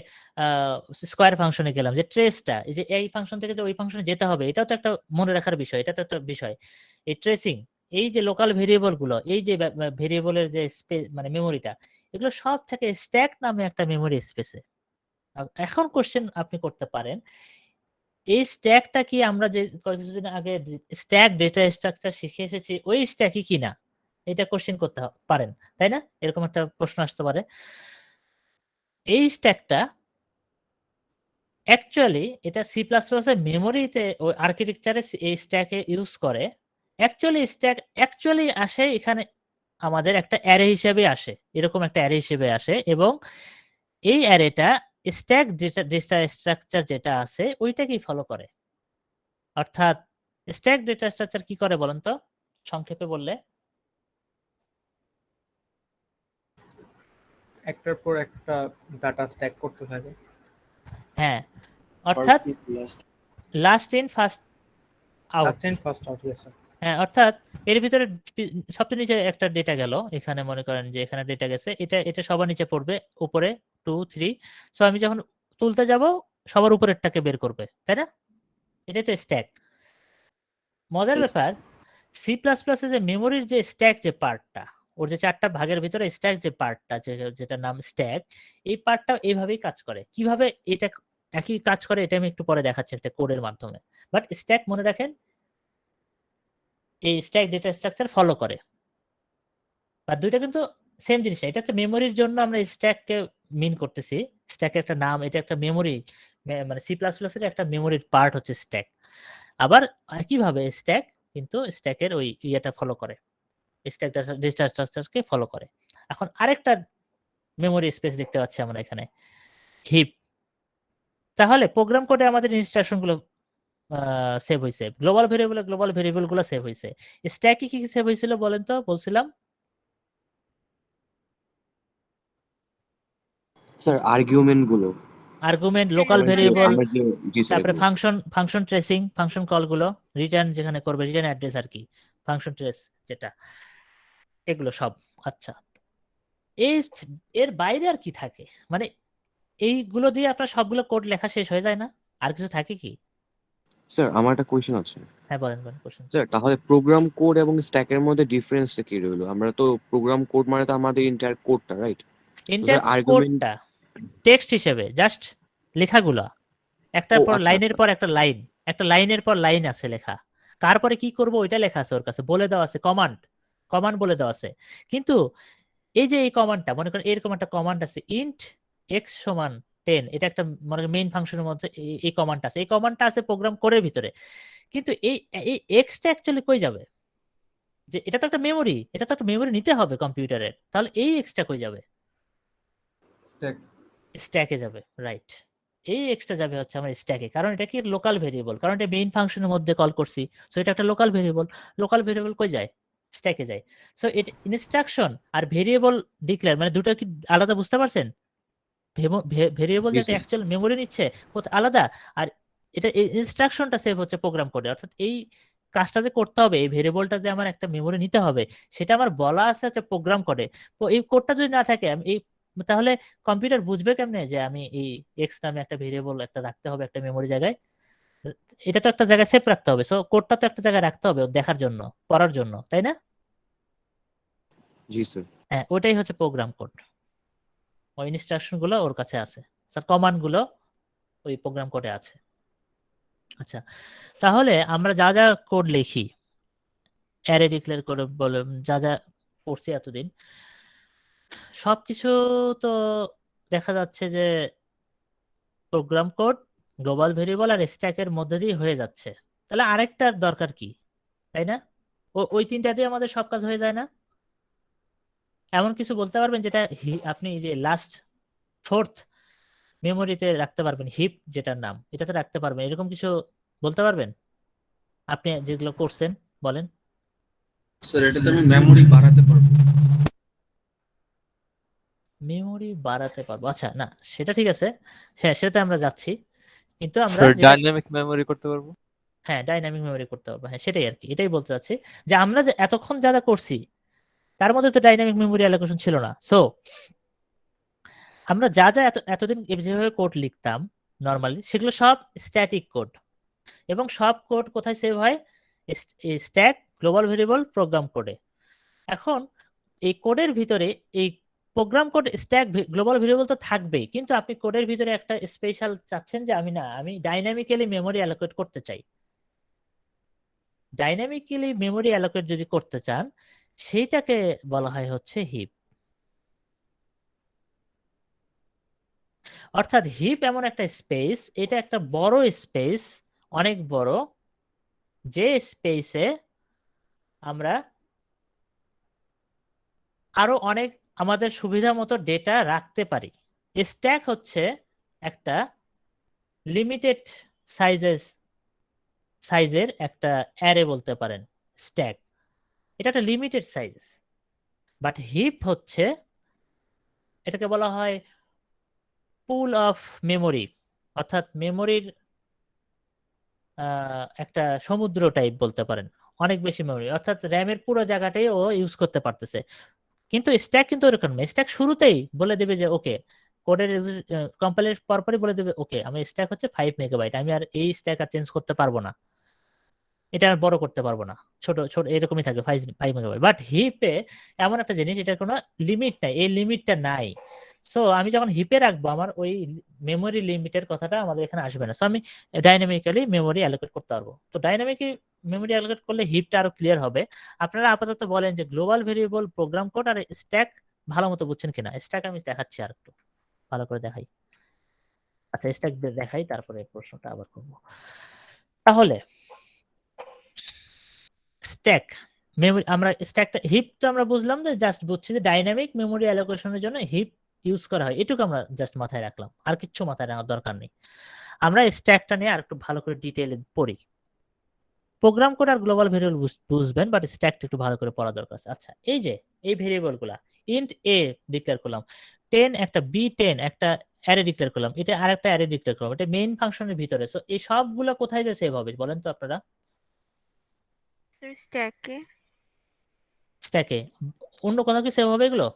স্কোয়ার ফাংশনে গেলাম, যে ট্রেসটা, এই যে এই ফাংশন থেকে যে ওই ফাংশনে যেতে হবে, এটাও তো একটা মনে রাখার বিষয়, এটা তো একটা বিষয়। এই ট্রেসিং, এই যে লোকাল ভেরিয়েবল গুলো, এই যে ভেরিয়েবলের যে স্পেস মানে মেমোরিটা, এগুলো সব থেকে স্ট্যাক নামে একটা মেমোরি স্পেসে। এখন কোশ্চেন আপনি করতে পারেন, এই স্ট্যাকটা কি আমরা যে কয়েকদিন আগে স্ট্যাক ডেটা স্ট্রাকচার শিখে এসেছি ওই স্ট্যাকই কিনা, এটা কোশ্চেন করতে পারেন, তাই না? এরকম একটা প্রশ্ন আসতে পারে। এই স্ট্যাকটা অ্যাকচুয়ালি এটা সি প্লাস প্লাসের মেমোরিতে ওই আর্কিটেকচারে এই স্ট্যাকে ইউজ করে। অ্যাকচুয়ালি স্ট্যাক অ্যাকচুয়ালি আসে এখানে আমাদের একটা অ্যারে হিসেবে আসে, এরকম একটা অ্যারে হিসেবে আসে, এবং এই অ্যারেটা স্ট্যাক ডেটা স্ট্রাকচার যেটা আছে ওইটাকেই ফলো করে। অর্থাৎ স্ট্যাক ডেটা স্ট্রাকচার কি করে বলেন তো সংক্ষেপে বললে? একটার পর একটা ডাটা স্ট্যাক করতে থাকে। হ্যাঁ, অর্থাৎ first in last last in first out. First in first out, yes sir. হ্যাঁ, অর্থাৎ এর ভিতরে সবচেয়ে নিচে একটা ডেটা গেল, এখানে মনে করেন যে এখানে ডেটা গেছে, এটা সবার নিচে পড়বে, উপরে 2 3। সো আমি যখন তুলতে যাব সবার উপরেরটাকে বের করবে, তাই না? এটাই তো স্ট্যাক। মজার Yes. ব্যাপার, সি প্লাস প্লাসে যে মেমোরির যে স্ট্যাক যে পার্টটা, ওর যে 4টা ভাগের ভিতরে স্ট্যাক যে পার্টটা, যেটা নাম স্ট্যাক, এই পার্টটা এইভাবেই কাজ করে। কিভাবে এটা একই কাজ করে এটা আমি একটু পরে দেখাচ্ছি একটা কোডের মাধ্যমে। বাট স্ট্যাক মনে রাখেন এই স্ট্যাক ডেটা স্ট্রাকচার ফলো করে। বা দুইটা কিন্তু সেম জিনিস না। এটা হচ্ছে মেমোরির জন্য আমরা স্ট্যাককে মিন করতেছি। স্ট্যাকের একটা নাম, এটা একটা মেমোরি, মানে সি প্লাস প্লাস এর একটা মেমোরির পার্ট হচ্ছে স্ট্যাক। আবার একইভাবে স্ট্যাক কিন্তু স্ট্যাকের ওই ইয়েটা ফলো করে, স্ট্যাক ডেটা স্ট্রাকচারকে ফলো করে। এখন আরেকটা মেমোরি স্পেস দেখতে পাচ্ছি আমরা এখানে, হিপ। তাহলে প্রোগ্রাম কোডে আমাদের ইনস্ট্রাকশনগুলো সেভ হয়েছে, গ্লোবাল ভেরিয়েবল গুলো সেভ হয়েছে। স্ট্যাকে কি সেভ হয়েছিল বলেন তো? বলছিলাম স্যার আর্গুমেন্ট গুলো আর্গুমেন্ট, লোকাল ভেরিয়েবল, আমরা যে জি স্যার তারপরে ফাংশন ট্রেসিং, ফাংশন কলগুলো, রিটার্ন যেখানে করবে, রিটার্ন অ্যাড্রেস আর কি, ফাংশন ট্রেস যেটা, এগুলো সব। আচ্ছা, এর বাইরে আর কি থাকে? মানে এইগুলো দিয়ে আপনার সবগুলো কোড লেখা শেষ হয়ে যায় না? আর কিছু থাকে কি? স্যার আমার একটা কোয়েশ্চেন আছে। হ্যাঁ, বলেন কোশ্চেন। স্যার তাহলে প্রোগ্রাম কোড এবং স্ট্যাকের মধ্যে ডিফারেন্সটা কি রইলো? আমরা তো প্রোগ্রাম কোড মানে তো আমাদের এন্টায়ার কোডটা, রাইট? ইন্টার আর্গুমেন্ট কোডটা টেক্সট হিসেবে জাস্ট লেখাগুলা, একটার ও পর আচ্ছা লাইনের পর একটা লাইন, একটা লাইনের পর লাইন আছে লেখা, তারপরে কি করব ওইটা লেখা আছে ওর কাছে, বলে দেওয়া আছে, কমান্ড বলে দেওয়া আছে। কিন্তু এই যে এই কমান্ডটা, মনে করেন এরকম একটা কমান্ড আছে, ইন্ট এক্স সমান 10, এটা একটা মনে করেন মেইন ফাংশনের মধ্যে এই কমান্ডটা আছে, এই কমান্ডটা আছে প্রোগ্রাম কোডের ভিতরে। কিন্তু এই এক্সটা অ্যাকচুয়ালি কই যাবে? যে এটা তো একটা মেমোরি, এটা তো একটা মেমোরি নিতে হবে কম্পিউটারের, তাহলে এই এক্সটা কই যাবে? স্ট্যাক স্ট্যাকে যাবে, রাইট। এই এক্সট্রা যাবে হচ্ছে আমার স্ট্যাকে, কারণ এটা কি লোকাল ভেরিয়েবল, কারণ এটা মেইন ফাংশনের মধ্যে কল করছি। সো এটা একটা লোকাল ভেরিয়েবল কই যায়? স্ট্যাকে যায়। সো এটা ইনস্ট্রাকশন আর ভেরিয়েবল ডিক্লেয়ার মানে দুটো কি আলাদা, বুঝতে পারছেন? ভেরিয়েবল জি যেটা স্যার। অ্যাকচুয়াল মেমোরি নিচ্ছে কোথায় আলাদা, আর এটা ইনস্ট্রাকশনটা সেভ হচ্ছে প্রোগ্রাম কোডে। অর্থাৎ এই কাজটা যে করতে হবে, এই ভেরিয়েবলটা যে আমার একটা মেমোরি নিতে হবে, সেটা আমার বলা আছে হচ্ছে প্রোগ্রাম কোডে। তো এই কোডটা যদি না থাকে, আমি এই তাহলে কম্পিউটার বুঝবে কেমনে যে আমি এই এক্স নামে একটা ভেরিয়েবল একটা রাখতে হবে একটা মেমোরি জায়গায়? এটা তো একটা জায়গায় সেভ রাখতে হবে, সো কোডটা তো একটা জায়গায় রাখতে হবে দেখার জন্য, পড়ার জন্য, তাই না? জি স্যার। হ্যাঁ, ওটাই হচ্ছে প্রোগ্রাম কোড। ওই ইনস্ট্রাকশন গুলো ওর কাছে আছে, স্যার কমান্ড গুলো ওই প্রোগ্রাম কোডে আছে। আচ্ছা, তাহলে আমরা যা যা কোড লিখি, অ্যারে ডিক্লেয়ার করে বলে যা যা করছি এতদিন, সবকিছু তো দেখা যাচ্ছে যে প্রোগ্রাম কোড, গ্লোবাল ভেরিয়েবল আর স্ট্যাকের মধ্যে দিয়ে হয়ে যাচ্ছে। তাহলে আরেকটার দরকার কি, তাই না? ওই তিনটা দিয়ে আমাদের সব কাজ হয়ে যায় না? এমন কিছু বলতে পারবেন যেটা আপনি যে লাস্ট ফোর্থ মেমোরিতে রাখতে পারবেন, হিপ যেটার নাম, এটাতে রাখতে পারবেন, এরকম কিছু বলতে পারবেন আপনি যেগুলো করছেন? বলেন। স্যার এটাতে আমি মেমোরি বাড়াতে পারবো। মেমোরি বাড়াতে পারবো, আচ্ছা না সেটা ঠিক আছে, হ্যাঁ সেটাতে আমরা যাচ্ছি, কিন্তু আমরা স্যার ডাইনামিক মেমরি করতে পারবো। হ্যাঁ ডাইনামিক মেমোরি করতে পারবো, হ্যাঁ সেটাই আর কি, এটাই বলতে চাচ্ছি যে আমরা যে এতক্ষণ যা যা করছি তার মধ্যে তো ডাইনামিক মেমোরি অ্যালোকেশন ছিল না। সো আমরা যা যা এতদিন যেভাবে কোড লিখতাম নর্মালি, সেগুলো সব স্ট্যাটিক কোড, এবং সব কোড কোথায় সেভ হয়? স্ট্যাক, গ্লোবাল ভেরিয়েবল, প্রোগ্রাম কোডে। এখন এই কোডের ভিতরে এই program code, stack, global variable তো থাকবেই, কিন্তু আপনি কোডের ভিতরে একটা স্পেশাল চাচ্ছেন যে আমি ডাইনামিক্যালি মেমোরি অ্যালোকেট করতে চাই। ডাইনামিক্যালি মেমোরি অ্যালোকেট যদি করতে চান, সেইটাকে বলা হয় হচ্ছে হিপ। অর্থাৎ হিপ এমন একটা স্পেস, এটা একটা বড় স্পেস, অনেক বড়, যে স্পেসে আমরা আরো অনেক আমাদের সুবিধা মতো ডেটা রাখতে পারি। স্ট্যাক হচ্ছে একটা লিমিটেড সাইজের একটা অ্যারে বলতে পারেন স্ট্যাক, এটা একটা লিমিটেড সাইজ। বাট হিপ হচ্ছে, এটাকে বলা হয় পুল অফ মেমোরি, অর্থাৎ মেমোরির একটা সমুদ্র টাইপ বলতে পারেন, অনেক বেশি মেমোরি, অর্থাৎ র্যামের পুরো জায়গাটাই ও ইউজ করতে পারতেছে। কিন্তু স্ট্যাক কিন্তু এরকম না, স্ট্যাক শুরুতেই বলে দেবে যে ওকে, কোডের কম্পাইলের পরপরই বলে দেবে ওকে আমি স্ট্যাক হচ্ছে 5 মেগাবাইট, আমি আর এই স্ট্যাক আর চেঞ্জ করতে পারবো না, এটা আর বড় করতে পারবো না, ছোট ছোট এরকমই থাকবে 5 মেগাবাইট। বাট হিপে এমন একটা জিনিস, এটার কোনো লিমিট নাই, এই লিমিটটা নাই। সো আমি যখন হিপে রাখবো আমার ওই মেমোরি লিমিটের কথাটা আমাদের এখানে আসবে না। সো আমি ডাইনামিক্যালি মেমোরি অ্যালোকেট করতে পারবো। তো ডাইনামিক্যালি মেমোরি অ্যালোকেট করলে হিপটা আরো ক্লিয়ার হবে। আপনারা আপাতত বলেন যে গ্লোবাল ভেরিয়েবল, প্রোগ্রাম কোড আর স্ট্যাক ভালো মতো বুঝছেন কিনা। স্ট্যাক আমি দেখাচ্ছি আর একটু ভালো করে দেখাই। আচ্ছা স্ট্যাক দেখাই, তারপরে প্রশ্নটা আবার করবো। তাহলে স্ট্যাক মেমোরি, আমরা স্ট্যাকটা, হিপ তো আমরা বুঝলাম যে জাস্ট বুঝছি যে ডাইনামিক মেমোরি অ্যালোকেশনের জন্য হিপ ইউজ করা হয়, এটুকু আমরা জাস্ট মাথায় রাখলাম, আর কিচ্ছু মাথায় রাখার দরকার নেই। আমরা স্ট্যাকটা নিয়ে আর একটু ভালো করে ডিটেইলে পড়ি। প্রোগ্রাম কোড আর গ্লোবাল ভেরিয়েবল বুঝবেন, বাট স্ট্যাকটা একটু ভালো করে পড়া দরকার আছে। আচ্ছা এই যে এই ভেরিয়েবল গুলা, ইন্ট এ ডিক্লেয়ার করলাম, 10 একটা b10 একটা অ্যারে ডিক্লেয়ার করলাম, এটা আরেকটা অ্যারে ডিক্লেয়ার করলাম, এটা মেইন ফাংশনের ভিতরে। সো এই সবগুলা কোথায় যে সেভ হবে বলেন তো আপনারা? স্যার স্ট্যাকে। স্ট্যাকে। অন্য কোথাও কি সেভ হবে এগুলো?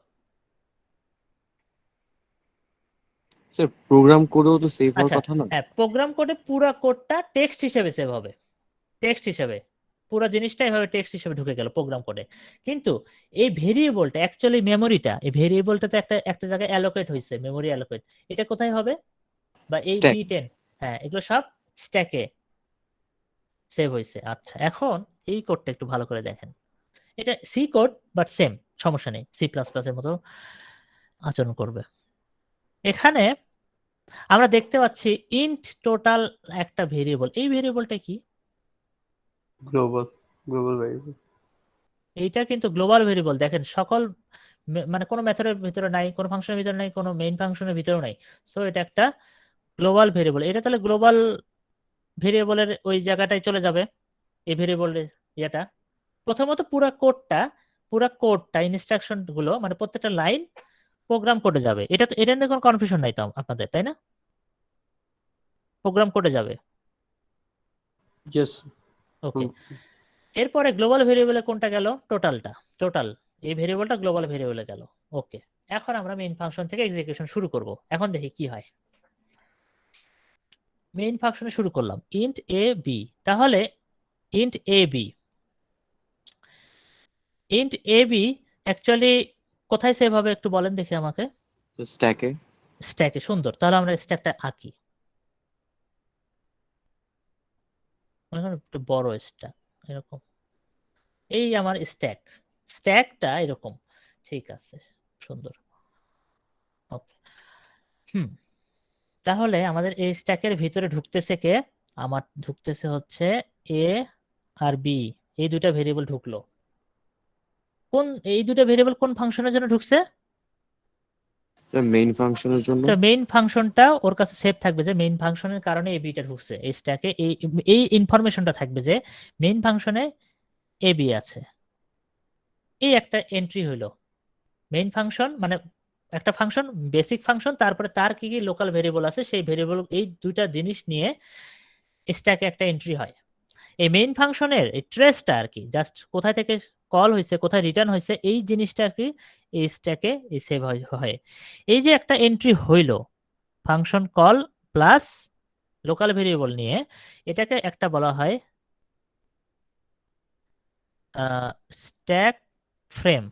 স্যার প্রোগ্রাম কোডেও তো সেভ হওয়ার আচ্ছা কথা না? হ্যাঁ, প্রোগ্রাম কোডে পুরো কোডটা টেক্সট হিসেবে সেভ হবে, টেক্সট হিসেবে পুরো জিনিসটা এভাবে টেক্সট হিসেবে ঢুকে গেল প্রোগ্রাম কোডে। কিন্তু এই ভেরিয়েবলটা অ্যাকচুয়ালি মেমোরিটা, এই ভেরিয়েবলটাতে একটা একটা জায়গায় অ্যালোকেট হয়েছে, মেমোরি অ্যালোকেট, এটা কোথায় হবে? বা এই Stack. b10, হ্যাঁ এগুলো সব স্ট্যাকে সেভ হয়েছে। আচ্ছা এখন এই কোডটা একটু ভালো করে দেখেন, এটা সি কোড বাট সেম, সমস্যা নেই, সি প্লাস প্লাস এর মতো আচরণ করবে। এখানে আমরা দেখতে পাচ্ছি ইন্ট টোটাল একটা ভেরিয়েবল, এই ভেরিয়েবলটা কি? Global variable. এইটা কিন্তু গ্লোবাল ভেরিয়েবল। দেখেন সকল মানে কোনো মেথডের ভিতরে নাই, কোনো ফাংশনের ভিতরে নাই, কোনো মেইন ফাংশনের ভিতরেও নাই। সো এটা একটা গ্লোবাল ভেরিয়েবল। এটা তাহলে গ্লোবাল ভেরিয়েবলের ওই জায়গাটায় চলে যাবে, এই ভেরিয়েবলের ইয়েটা। প্রথমত পুরো কোডটা ইনস্ট্রাকশন গুলো মানে প্রত্যেকটা লাইন প্রোগ্রাম কোডে যাবে। এটা তো, এটা নিয়ে কোনো কনফিউশন নাই তো আপনাদের, তাই না? প্রোগ্রাম কোডে যাবে। ইয়েস। ওকে, এরপরে গ্লোবাল ভেরিয়েবলে কোনটা গেল? টোটাল এই ভেরিয়েবলটা গ্লোবাল ভেরিয়েবলে গেল। ওকে, এখন আমরা মেইন ফাংশন থেকে এক্সিকিউশন শুরু করব। এখন দেখি কি হয়। মেইন ফাংশনে শুরু করলাম ইন্ট এ বি। তাহলে ইন্ট এ বি অ্যাকচুয়ালি কোথায় সেভ হবে একটু বলেন দেখি আমাকে। স্ট্যাকে। স্ট্যাকে, সুন্দর। তাহলে আমরা স্ট্যাকটা আঁকি, একটু বড় স্ট্যাক এরকম। এই আমার স্ট্যাকটা এরকম, ঠিক আছে, সুন্দর। ওকে, তাহলে আমাদের এই স্ট্যাকের ভিতরে ঢুকতেছে কে? আমার ঢুকতেছে হচ্ছে এ আর বি, এই দুইটা ভেরিয়েবল ঢুকলো। এই দুইটা ভেরিয়েবল কোন ফাংশনের জন্য ঢুকছে? মেইন ফাংশনের জন্য। মেইন ফাংশনটা ওর কাছে সেভ থাকবে যে মেইন ফাংশনের কারণে এই বিটা ঢুকছে এই স্ট্যাকে, এই ইনফরমেশনটা থাকবে যে মেইন ফাংশনে এ বি আছে। এই একটা এন্ট্রি হইলো। মেইন ফাংশন মানে একটা ফাংশন, বেসিক ফাংশন, তারপরে তার কি কি লোকাল ভেরিয়েবল আছে সেই ভেরিয়েবল, এই দুইটা জিনিস নিয়ে স্ট্যাকে একটা এন্ট্রি হয়। এই মেইন ফাংশনের এই ট্রেসটা আর কি, জাস্ট কোথায় থেকে কল হয়েছে, কোথায় রিটার্ন হয়েছে, এই জিনিসটা আর কি এই স্ট্যাকে সেভ হয়। এই যে একটা এন্ট্রি হইলো function call plus local variable নিয়ে, এটাকে একটা বলা হয় স্ট্যাক ফ্রেম।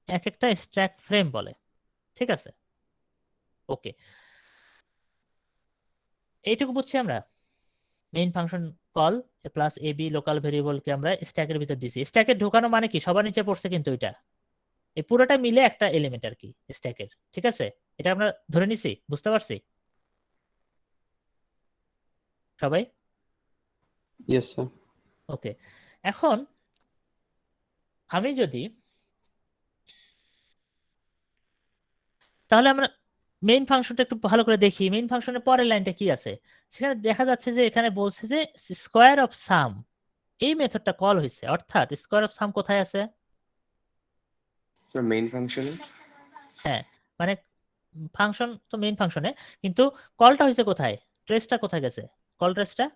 এক একটা স্ট্যাক ফ্রেম বলে, ঠিক আছে? ওকে, এইটুকু বুঝছি আমরা। Main function call plus AB local ভেরিয়েবলকে আমরা স্ট্যাকের ভিতর দিছি। স্ট্যাকে ঢোকানো মানে কি? সবার নিচে পড়ছে কিন্তু এটা, এই পুরোটা মিলে একটা এলিমেন্ট আর কি স্ট্যাকের, ঠিক আছে? এটা আমরা ধরে নিছি, বুঝতে পারছি সবাই? Yes sir. ওকে, এখন আমি যদি তাহলে আমরা মেইন ফাংশনটা একটু ভালো করে দেখি। মেইন ফাংশনের পরের লাইনটা কি আছে? সেখানে দেখা যাচ্ছে যে এখানে বলছে যে স্কোয়ার অফ সাম, এই মেথডটা কল হয়েছে, অর্থাৎ স্কোয়ার অফ সাম কোথায় আছে? স্যার মেইন ফাংশনে। হ্যাঁ, মানে ফাংশন তো মেইন ফাংশনে, কিন্তু কলটা হয়েছে কোথায়? ট্রেসটা কোথায় গেছে? কল ট্রেসটা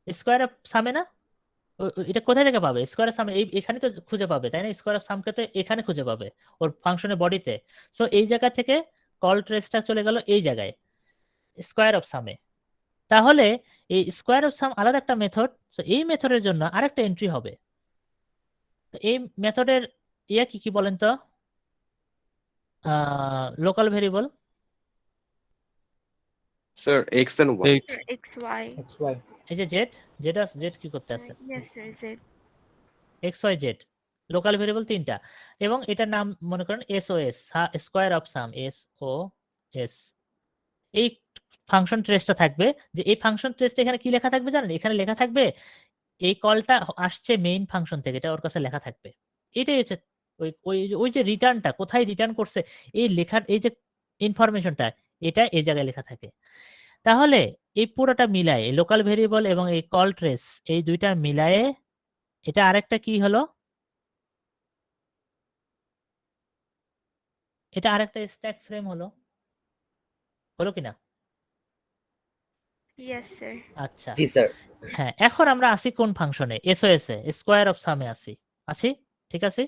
স্কোয়ার অফ সামে না? এটা কোথায় থেকে পাবে? স্কোয়ার অফ সাম এখানে তো খুঁজে পাবে, তাই না? স্কোয়ার অফ সামকে তো এখানে খুঁজে পাবে ওর ফাংশনের বডিতে। সো এই জায়গা থেকে কল ট্রেসটা চলে গেল এই জায়গায় স্কোয়ার অফ সামে। তাহলে এই স্কোয়ার অফ সাম আলাদা একটা মেথড, তো এই মেথডের জন্য আরেকটা এন্ট্রি হবে। তো এই মেথডের কি কি বলেন তো? Local variable sir X and Y. Eight. XY. XY. এই যে জেড কি করতে আছে? Yes, sir. Z. X Y Z, local variable 3টা, এবং এটার নাম মনে করেন SOS, square of sum, SOS. এই ফাংশন ট্রেসটা থাকবে, যে এই ফাংশন ট্রেসটা এখানে কি লেখা থাকবে জানেন? এখানে লেখা থাকবে এই কলটা আসছে মেইন ফাংশন থেকে, এটা ওর কাছে লেখা থাকবে। এটাই হচ্ছে ওই যে রিটার্নটা কোথায় রিটার্ন করছে, এই লেখার এই যে ইনফরমেশনটা, এটা এই জায়গায় লেখা থাকে। তাহলে এই পুরোটা মিলায় লোকাল ভেরিয়েবল এবং এই কল ট্রেস, এই দুইটা মিলায়ে এটা আরেকটা কি হলো? এটা আরেকটা স্ট্যাক ফ্রেম হলো, হলো কিনা? Yes, sir. আচ্ছা, জি স্যার। হ্যাঁ, এখন আমরা আসি কোন ফাংশনে? এসওএস এ, স্কোয়ার অফ সামে আছি, ঠিক আছে?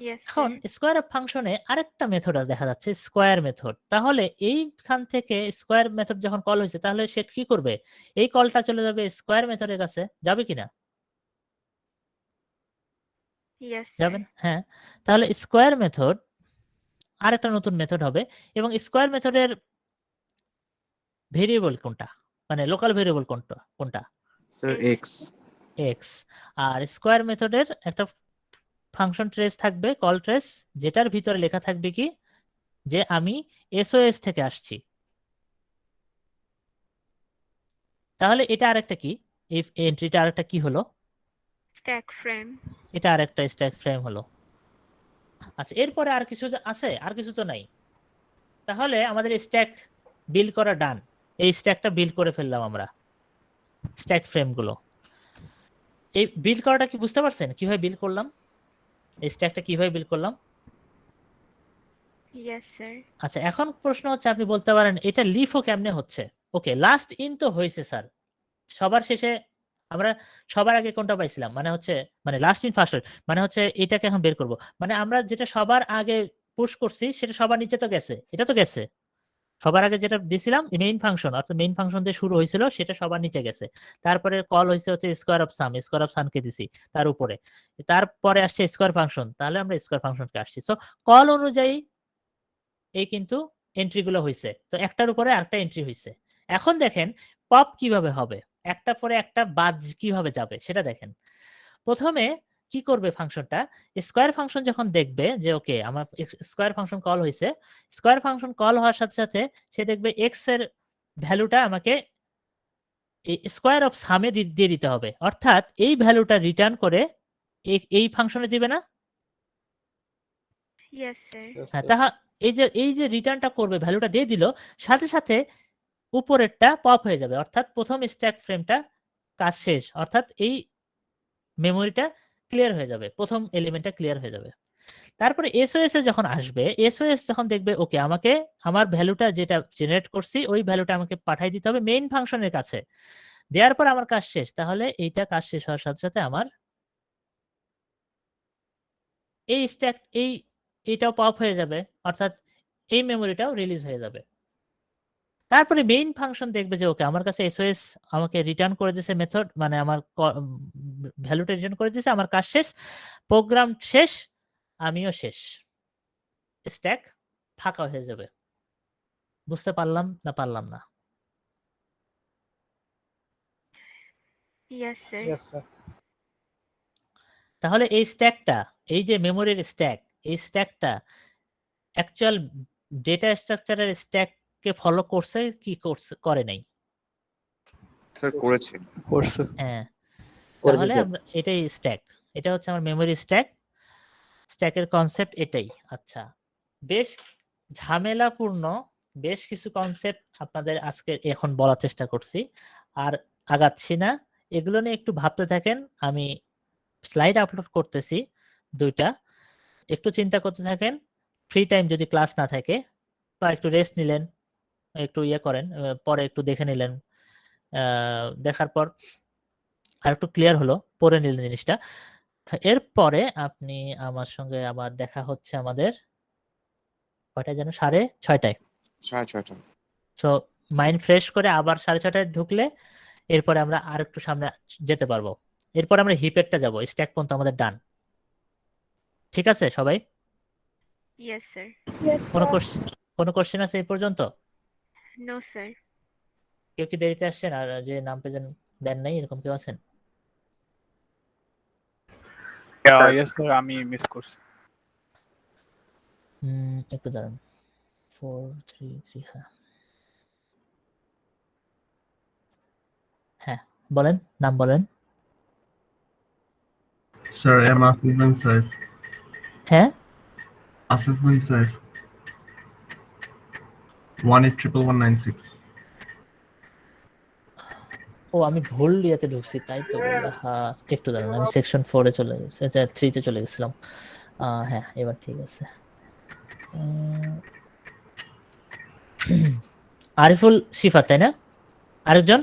Yes, এখন sir. স্কোয়ার অফ ফাংশনে আরেকটা মেথড দেখা যাচ্ছে, স্কোয়ার মেথড। তাহলে এইখান থেকে স্কোয়ার মেথড যখন কল হয়েছে, তাহলে সে কি করবে? এই কলটা চলে যাবে স্কোয়ার মেথডের কাছে, যাবে কিনা? Yes, যাবে sir. না? হ্যাঁ, তাহলে স্কোয়ার মেথড আরেকটা নতুন মেথড হবে, এবং স্কোয়ার মেথডের ভেরিয়েবল কোনটা, মানে লোকাল ভেরিয়েবল কোনটা? Sir x. এক্স। আর স্কোয়ার মেথডের একটা ফাংশন ট্রেস থাকবে, কল ট্রেস, যেটার ভিতরে লেখা থাকবে কি, যে আমি এসওএস থেকে আসছি। তাহলে এটা আরেকটা কি, এই এন্ট্রিটা আরেকটা কি হলো? Stack frame. এটা আরেকটা স্ট্যাক ফ্রেম হলো। আচ্ছা, এরপরে আর কিছু আছে? আর কিছু তো নাই। তাহলে আমাদের স্ট্যাক বিল্ড করা ডান। এই স্ট্যাকটা বিল্ড করে ফেললাম আমরা, স্ট্যাক ফ্রেমগুলো। এই বিল্ড করাটা কি বুঝতে পারছেন কিভাবে বিল্ড করলাম? এই স্ট্যাকটা কিভাবে বিল্ড করলাম? Yes, sir. আচ্ছা, এখন প্রশ্ন হচ্ছে, আপনি বলতে পারেন এটা লিফও কেমনে হচ্ছে? ওকে, লাস্ট ইন তো হয়েছে স্যার, সবার শেষে আমরা সবার আগে কোনটা পাইছিলাম, মানে লাস্ট ইন ফার্স্ট, মানে হচ্ছে এটাকে এখন বের করব, মানে আমরা যেটা সবার আগে পুশ করছি সেটা সবার নিচে তো গেছে, এটা তো গেছে। সবার আগে যেটা দিছিলাম মেইন ফাংশন, অর্থাৎ মেইন ফাংশন দিয়ে শুরু হয়েছিল, সেটা সবার নিচে গেছে। তারপরে কল হয়েছে হচ্ছে স্কোয়ার অফ সামকে দিছি তার উপরে, তারপরে আসছে স্কোয়ার ফাংশন, তাহলে আমরা স্কোয়ার ফাংশনকে আসছি। সো কল অনুযায়ী এই কিন্তু এন্ট্রি গুলো হয়েছে, তো একটার উপরে আরেকটা এন্ট্রি হয়েছে। এখন দেখেন পপ কিভাবে হবে, একটা পরে একটা বাদ কিভাবে যাবে সেটা দেখেন। প্রথমে কি করবে ফাংশনটা, স্কোয়ার ফাংশন যখন দেখবে যে ওকে আমার স্কোয়ার ফাংশন কল হয়েছে, স্কোয়ার ফাংশন কল হওয়ার সাথে সাথে সে দেখবে এক্স এর ভ্যালুটা আমাকে স্কোয়ার অফ সামে দিয়ে দিতে হবে, অর্থাৎ এই ভ্যালুটা রিটার্ন করে এই ফাংশনে দিবে না? Yes, sir. হ্যাঁ, তাহা এই যে রিটার্নটা করবে, ভ্যালুটা দিয়ে দিল, সাথে সাথে উপরেরটা পপ হয়ে যাবে, অর্থাৎ প্রথম স্ট্যাক ফ্রেমটা কাজ শেষ, অর্থাৎ এই মেমোরিটা ক্লিয়ার হয়ে যাবে, প্রথম এলিমেন্টটা ক্লিয়ার হয়ে যাবে। তারপরে এসওএস এ যখন আসবে, এসওএস যখন দেখবে ওকে আমাকে আমার ভ্যালুটা যেটা জেনারেট করছি ওই ভ্যালুটা আমাকে পাঠিয়ে দিতে হবে মেইন ফাংশনের কাছে, দেওয়ার পর আমার কাজ শেষ। তাহলে এইটা কাজ শেষ হওয়ার সাথে সাথে আমার এই স্ট্যাক এইটাও পপ হয়ে যাবে, অর্থাৎ এই মেমোরিটাও রিলিজ হয়ে যাবে। তারপরে মেইন ফাংশন দেখবে যে ওকে আমার কাছে এসওএস আমাকে রিটার্ন করে দিয়েছে মেথড, মানে আমার ভ্যালুটা রিটার্ন করে দিয়েছে, আমার কাজ শেষ, প্রোগ্রাম শেষ, আমিও শেষ, স্ট্যাক ফাঁকা হয়ে যাবে। বুঝতে পারলাম না? Yes, sir. Yes, sir. তাহলে এই স্ট্যাকটা, এই যে মেমোরির স্ট্যাক, এই স্ট্যাকটা অ্যাকচুয়াল ডেটা স্ট্রাকচারের স্ট্যাককে ফলো করছে কি করে নাই? স্যার করেছে। হ্যাঁ, করেছে তাহলে স্যার। আমরা এটাই স্ট্যাক, এটা হচ্ছে আমার মেমোরি স্ট্যাক। স্ট্যাকের কনসেপ্ট এটাই। আচ্ছা, বেশ ঝামেলাপূর্ণ বেশ কিছু কনসেপ্ট আপনাদের আজকে এখন বলার চেষ্টা করছি, আর আগাচ্ছি না। এগুলো নিয়ে একটু ভাবতে থাকেন, আমি স্লাইড আপলোড করতেছি 2টা, একটু চিন্তা করতে থাকেন। ফ্রি টাইম যদি ক্লাস না থাকে বা একটু রেস্ট নিলেন, একটু ইয়ে করেন, পরে একটু দেখে নিলেন, দেখার পর আর একটু ক্লিয়ার হলো, পড়ে নিলেন জিনিসটা। এরপরে আপনি আমার সঙ্গে আবার দেখা হচ্ছে আমাদের কয়টায় যেন, 6:30টায়। 6:30। সো মাইন্ড ফ্রেশ করে আবার 6:30টায় ঢুকলে এরপরে আমরা আর একটু সামনে যেতে পারবো। এরপর আমরা হিপেরটা যাব, স্ট্যাক পর্যন্ত আমাদের ডান। ঠিক আছে সবাই? Yes, sir. কোনো কোশ্চেন আছে এই পর্যন্ত? No, sir. কেউ কি দেরিতে আসছেন আর যে নাম প্রেজেন্ট দেন নাই এরকম কেউ আছেন? স্যার আমি মিস করছি। একটু দাঁড়ান। 433, হ্যাঁ হ্যাঁ, বলেন, নাম বলেন। স্যার এম আসিফ বিন সাইফ। হ্যাঁ, আসিফ বিন সাইফ 181196। ও আমি ভুল ইয়েতে ঢুকছি, তাই তো বলি। হ্যাঁ, একটু দাঁড়ান, আমি সেকশন 4-এ চলে গেছি, 3-তে চলে গেছিলাম। হ্যাঁ, এবার ঠিক আছে। আরিফুল শিফা, তাই না? আরেকজন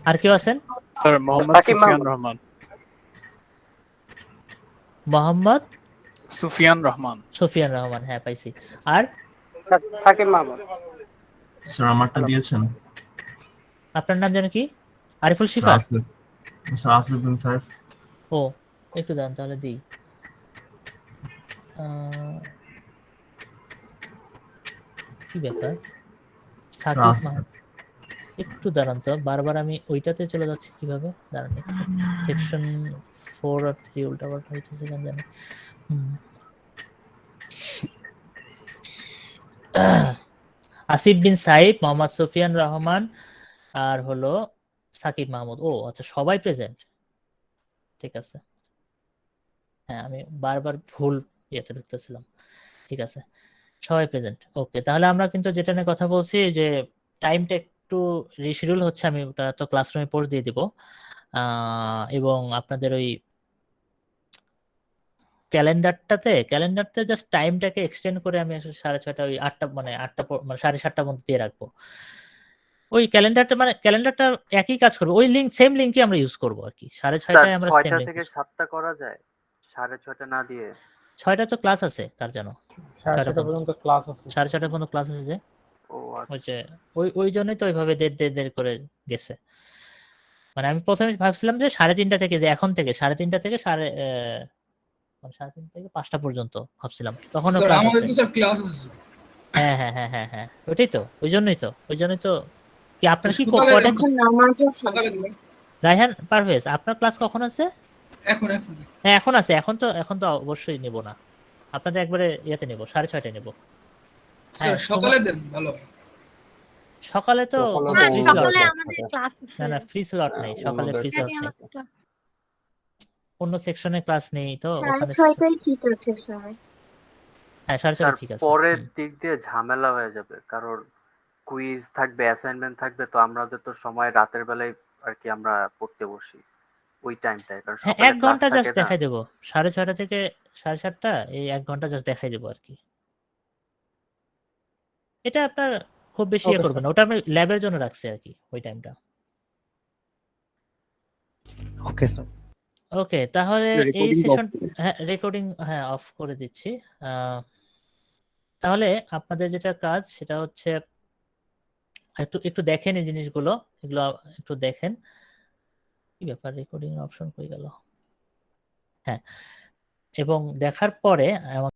আর কেউ আছেন? স্যার মোহাম্মদ সুফিয়ান রহমান। মোহাম্মদ সুফিয়ান রহমান। সুফিয়ান রহমান, হ্যাঁ পাইছি। আর সাকিব মাহমুদ। স্যার আমারটা দিয়েছেন? আপনার নাম যেন কি? আরিফুল স্যার শিফা? আসিফ। স্যার আসিফ বিন সাইফ। ও একটু দাঁড়ান তাহলে দিই। কি ব্যাপার? সাকিব আসিফ। মাহমুদ, একটু দাঁড়ান তো, বারবার আমি ওইটাতে চলে যাচ্ছি কিভাবে? দাঁড়ান, সেকশন 4 আর 3 উল্টাপাল্টা হইতেছে কেন জানি। আসিফ বিন সাইদ, মোহাম্মদ সুফিয়ান রহমান, আর হলো সাকিব মাহমুদ। ও আচ্ছা, সবাই প্রেজেন্ট, ঠিক আছে। হ্যাঁ, আমি বারবার ভুল ইয়েতে ঢুকতেছিলাম। ঠিক আছে, সবাই প্রেজেন্ট। ওকে, তাহলে আমরা কিন্তু যেটা নিয়ে কথা বলছি যে টাইমটা একটু রিশিডিউল হচ্ছে, আমি ওটা তো ক্লাসরুমে পোস্ট দিয়ে দিব। এবং আপনাদের ওই ক্যালেন্ডারটাতে জাস্ট টাইমটাকে এক্সটেন্ড করে আমি 6:30, ওই 8টা মানে 8টা মানে 7:30টার মধ্যে দিয়ে রাখবো। ওই ক্যালেন্ডারটা একই কাজ করবে, ওই সেম লিঙ্কই আমরা ইউজ করবো আর কি। 6:30টায় আমরা সেম 6টা লিঙ্ক। থেকে 7টা করা যায়, 6:30 না দিয়ে? 6টা তো ক্লাস আছে, কার জানো? 6:30 পর্যন্ত ক্লাস আছে। 6:30 পর্যন্ত ক্লাস আছে যে, ও ওই যে ওই জন্যই তো ওইভাবে দের করে গেছে। মানে আমি প্রথমে ভাবছিলাম যে 3:30 থেকে, যে এখন থেকে 3:30 থেকে 3:30 থেকে 5টা পর্যন্ত ভাবছিলাম, তখনও ক্লাস আছে। হ্যাঁ হ্যাঁ হ্যাঁ হ্যাঁ হ্যাঁ, ওইটাই তো, ওই জন্যই তো। কি আপনার কি কয়টা? রায়হান পারভেজ, আপনার ক্লাস কখন আছে? হ্যাঁ এখন আছে, এখন তো অবশ্যই নেব না, আপনাদের একবারে ইয়েতে নেব, 6:30টায় নেব। হ্যাঁ, সকালে তো ফ্রি স্লট নেই। না না, ফ্রি স্লট নেই সকালে, ফ্রি স্লট নেই, অন্য সেকশনে ক্লাস নেই তো ওখানে। 6:30টাই ঠিক আছে স্যার। হ্যাঁ, স্যার 6:30 ঠিক আছে। পরের দিক দিয়ে ঝামেলা হয়ে যাবে, কারণ কুইজ থাকবে, অ্যাসাইনমেন্ট থাকবে, তো আমাদের তো সময় রাতের বেলায় আর কি আমরা পড়তে বসি ওই টাইমটায়, কারণ হ্যাঁ, সকালে 1 ক্লাস ঘন্টা থাকে জাস্ট না। দেখাই দেবো, 6:30 থেকে 7:30, এই 1 ঘন্টা জাস্ট দেখাই দেবো আর কি। এটা আপনার খুব বেশি ইয়ে করবে না, ওটা আমি ল্যাবের জন্য রাখছি আর কি ওই টাইমটা। ওকে স্যার। ওকে, তাহলে এই রেকর্ডিং সেশন, হ্যাঁ রেকর্ডিং হ্যাঁ অফ করে দিচ্ছি। তাহলে আপনাদের যেটা কাজ সেটা হচ্ছে একটু দেখেন এই জিনিসগুলো, এগুলো একটু দেখেন। কি ব্যাপার, রেকর্ডিং অপশন কই গেল? হ্যাঁ, এবং দেখার পরে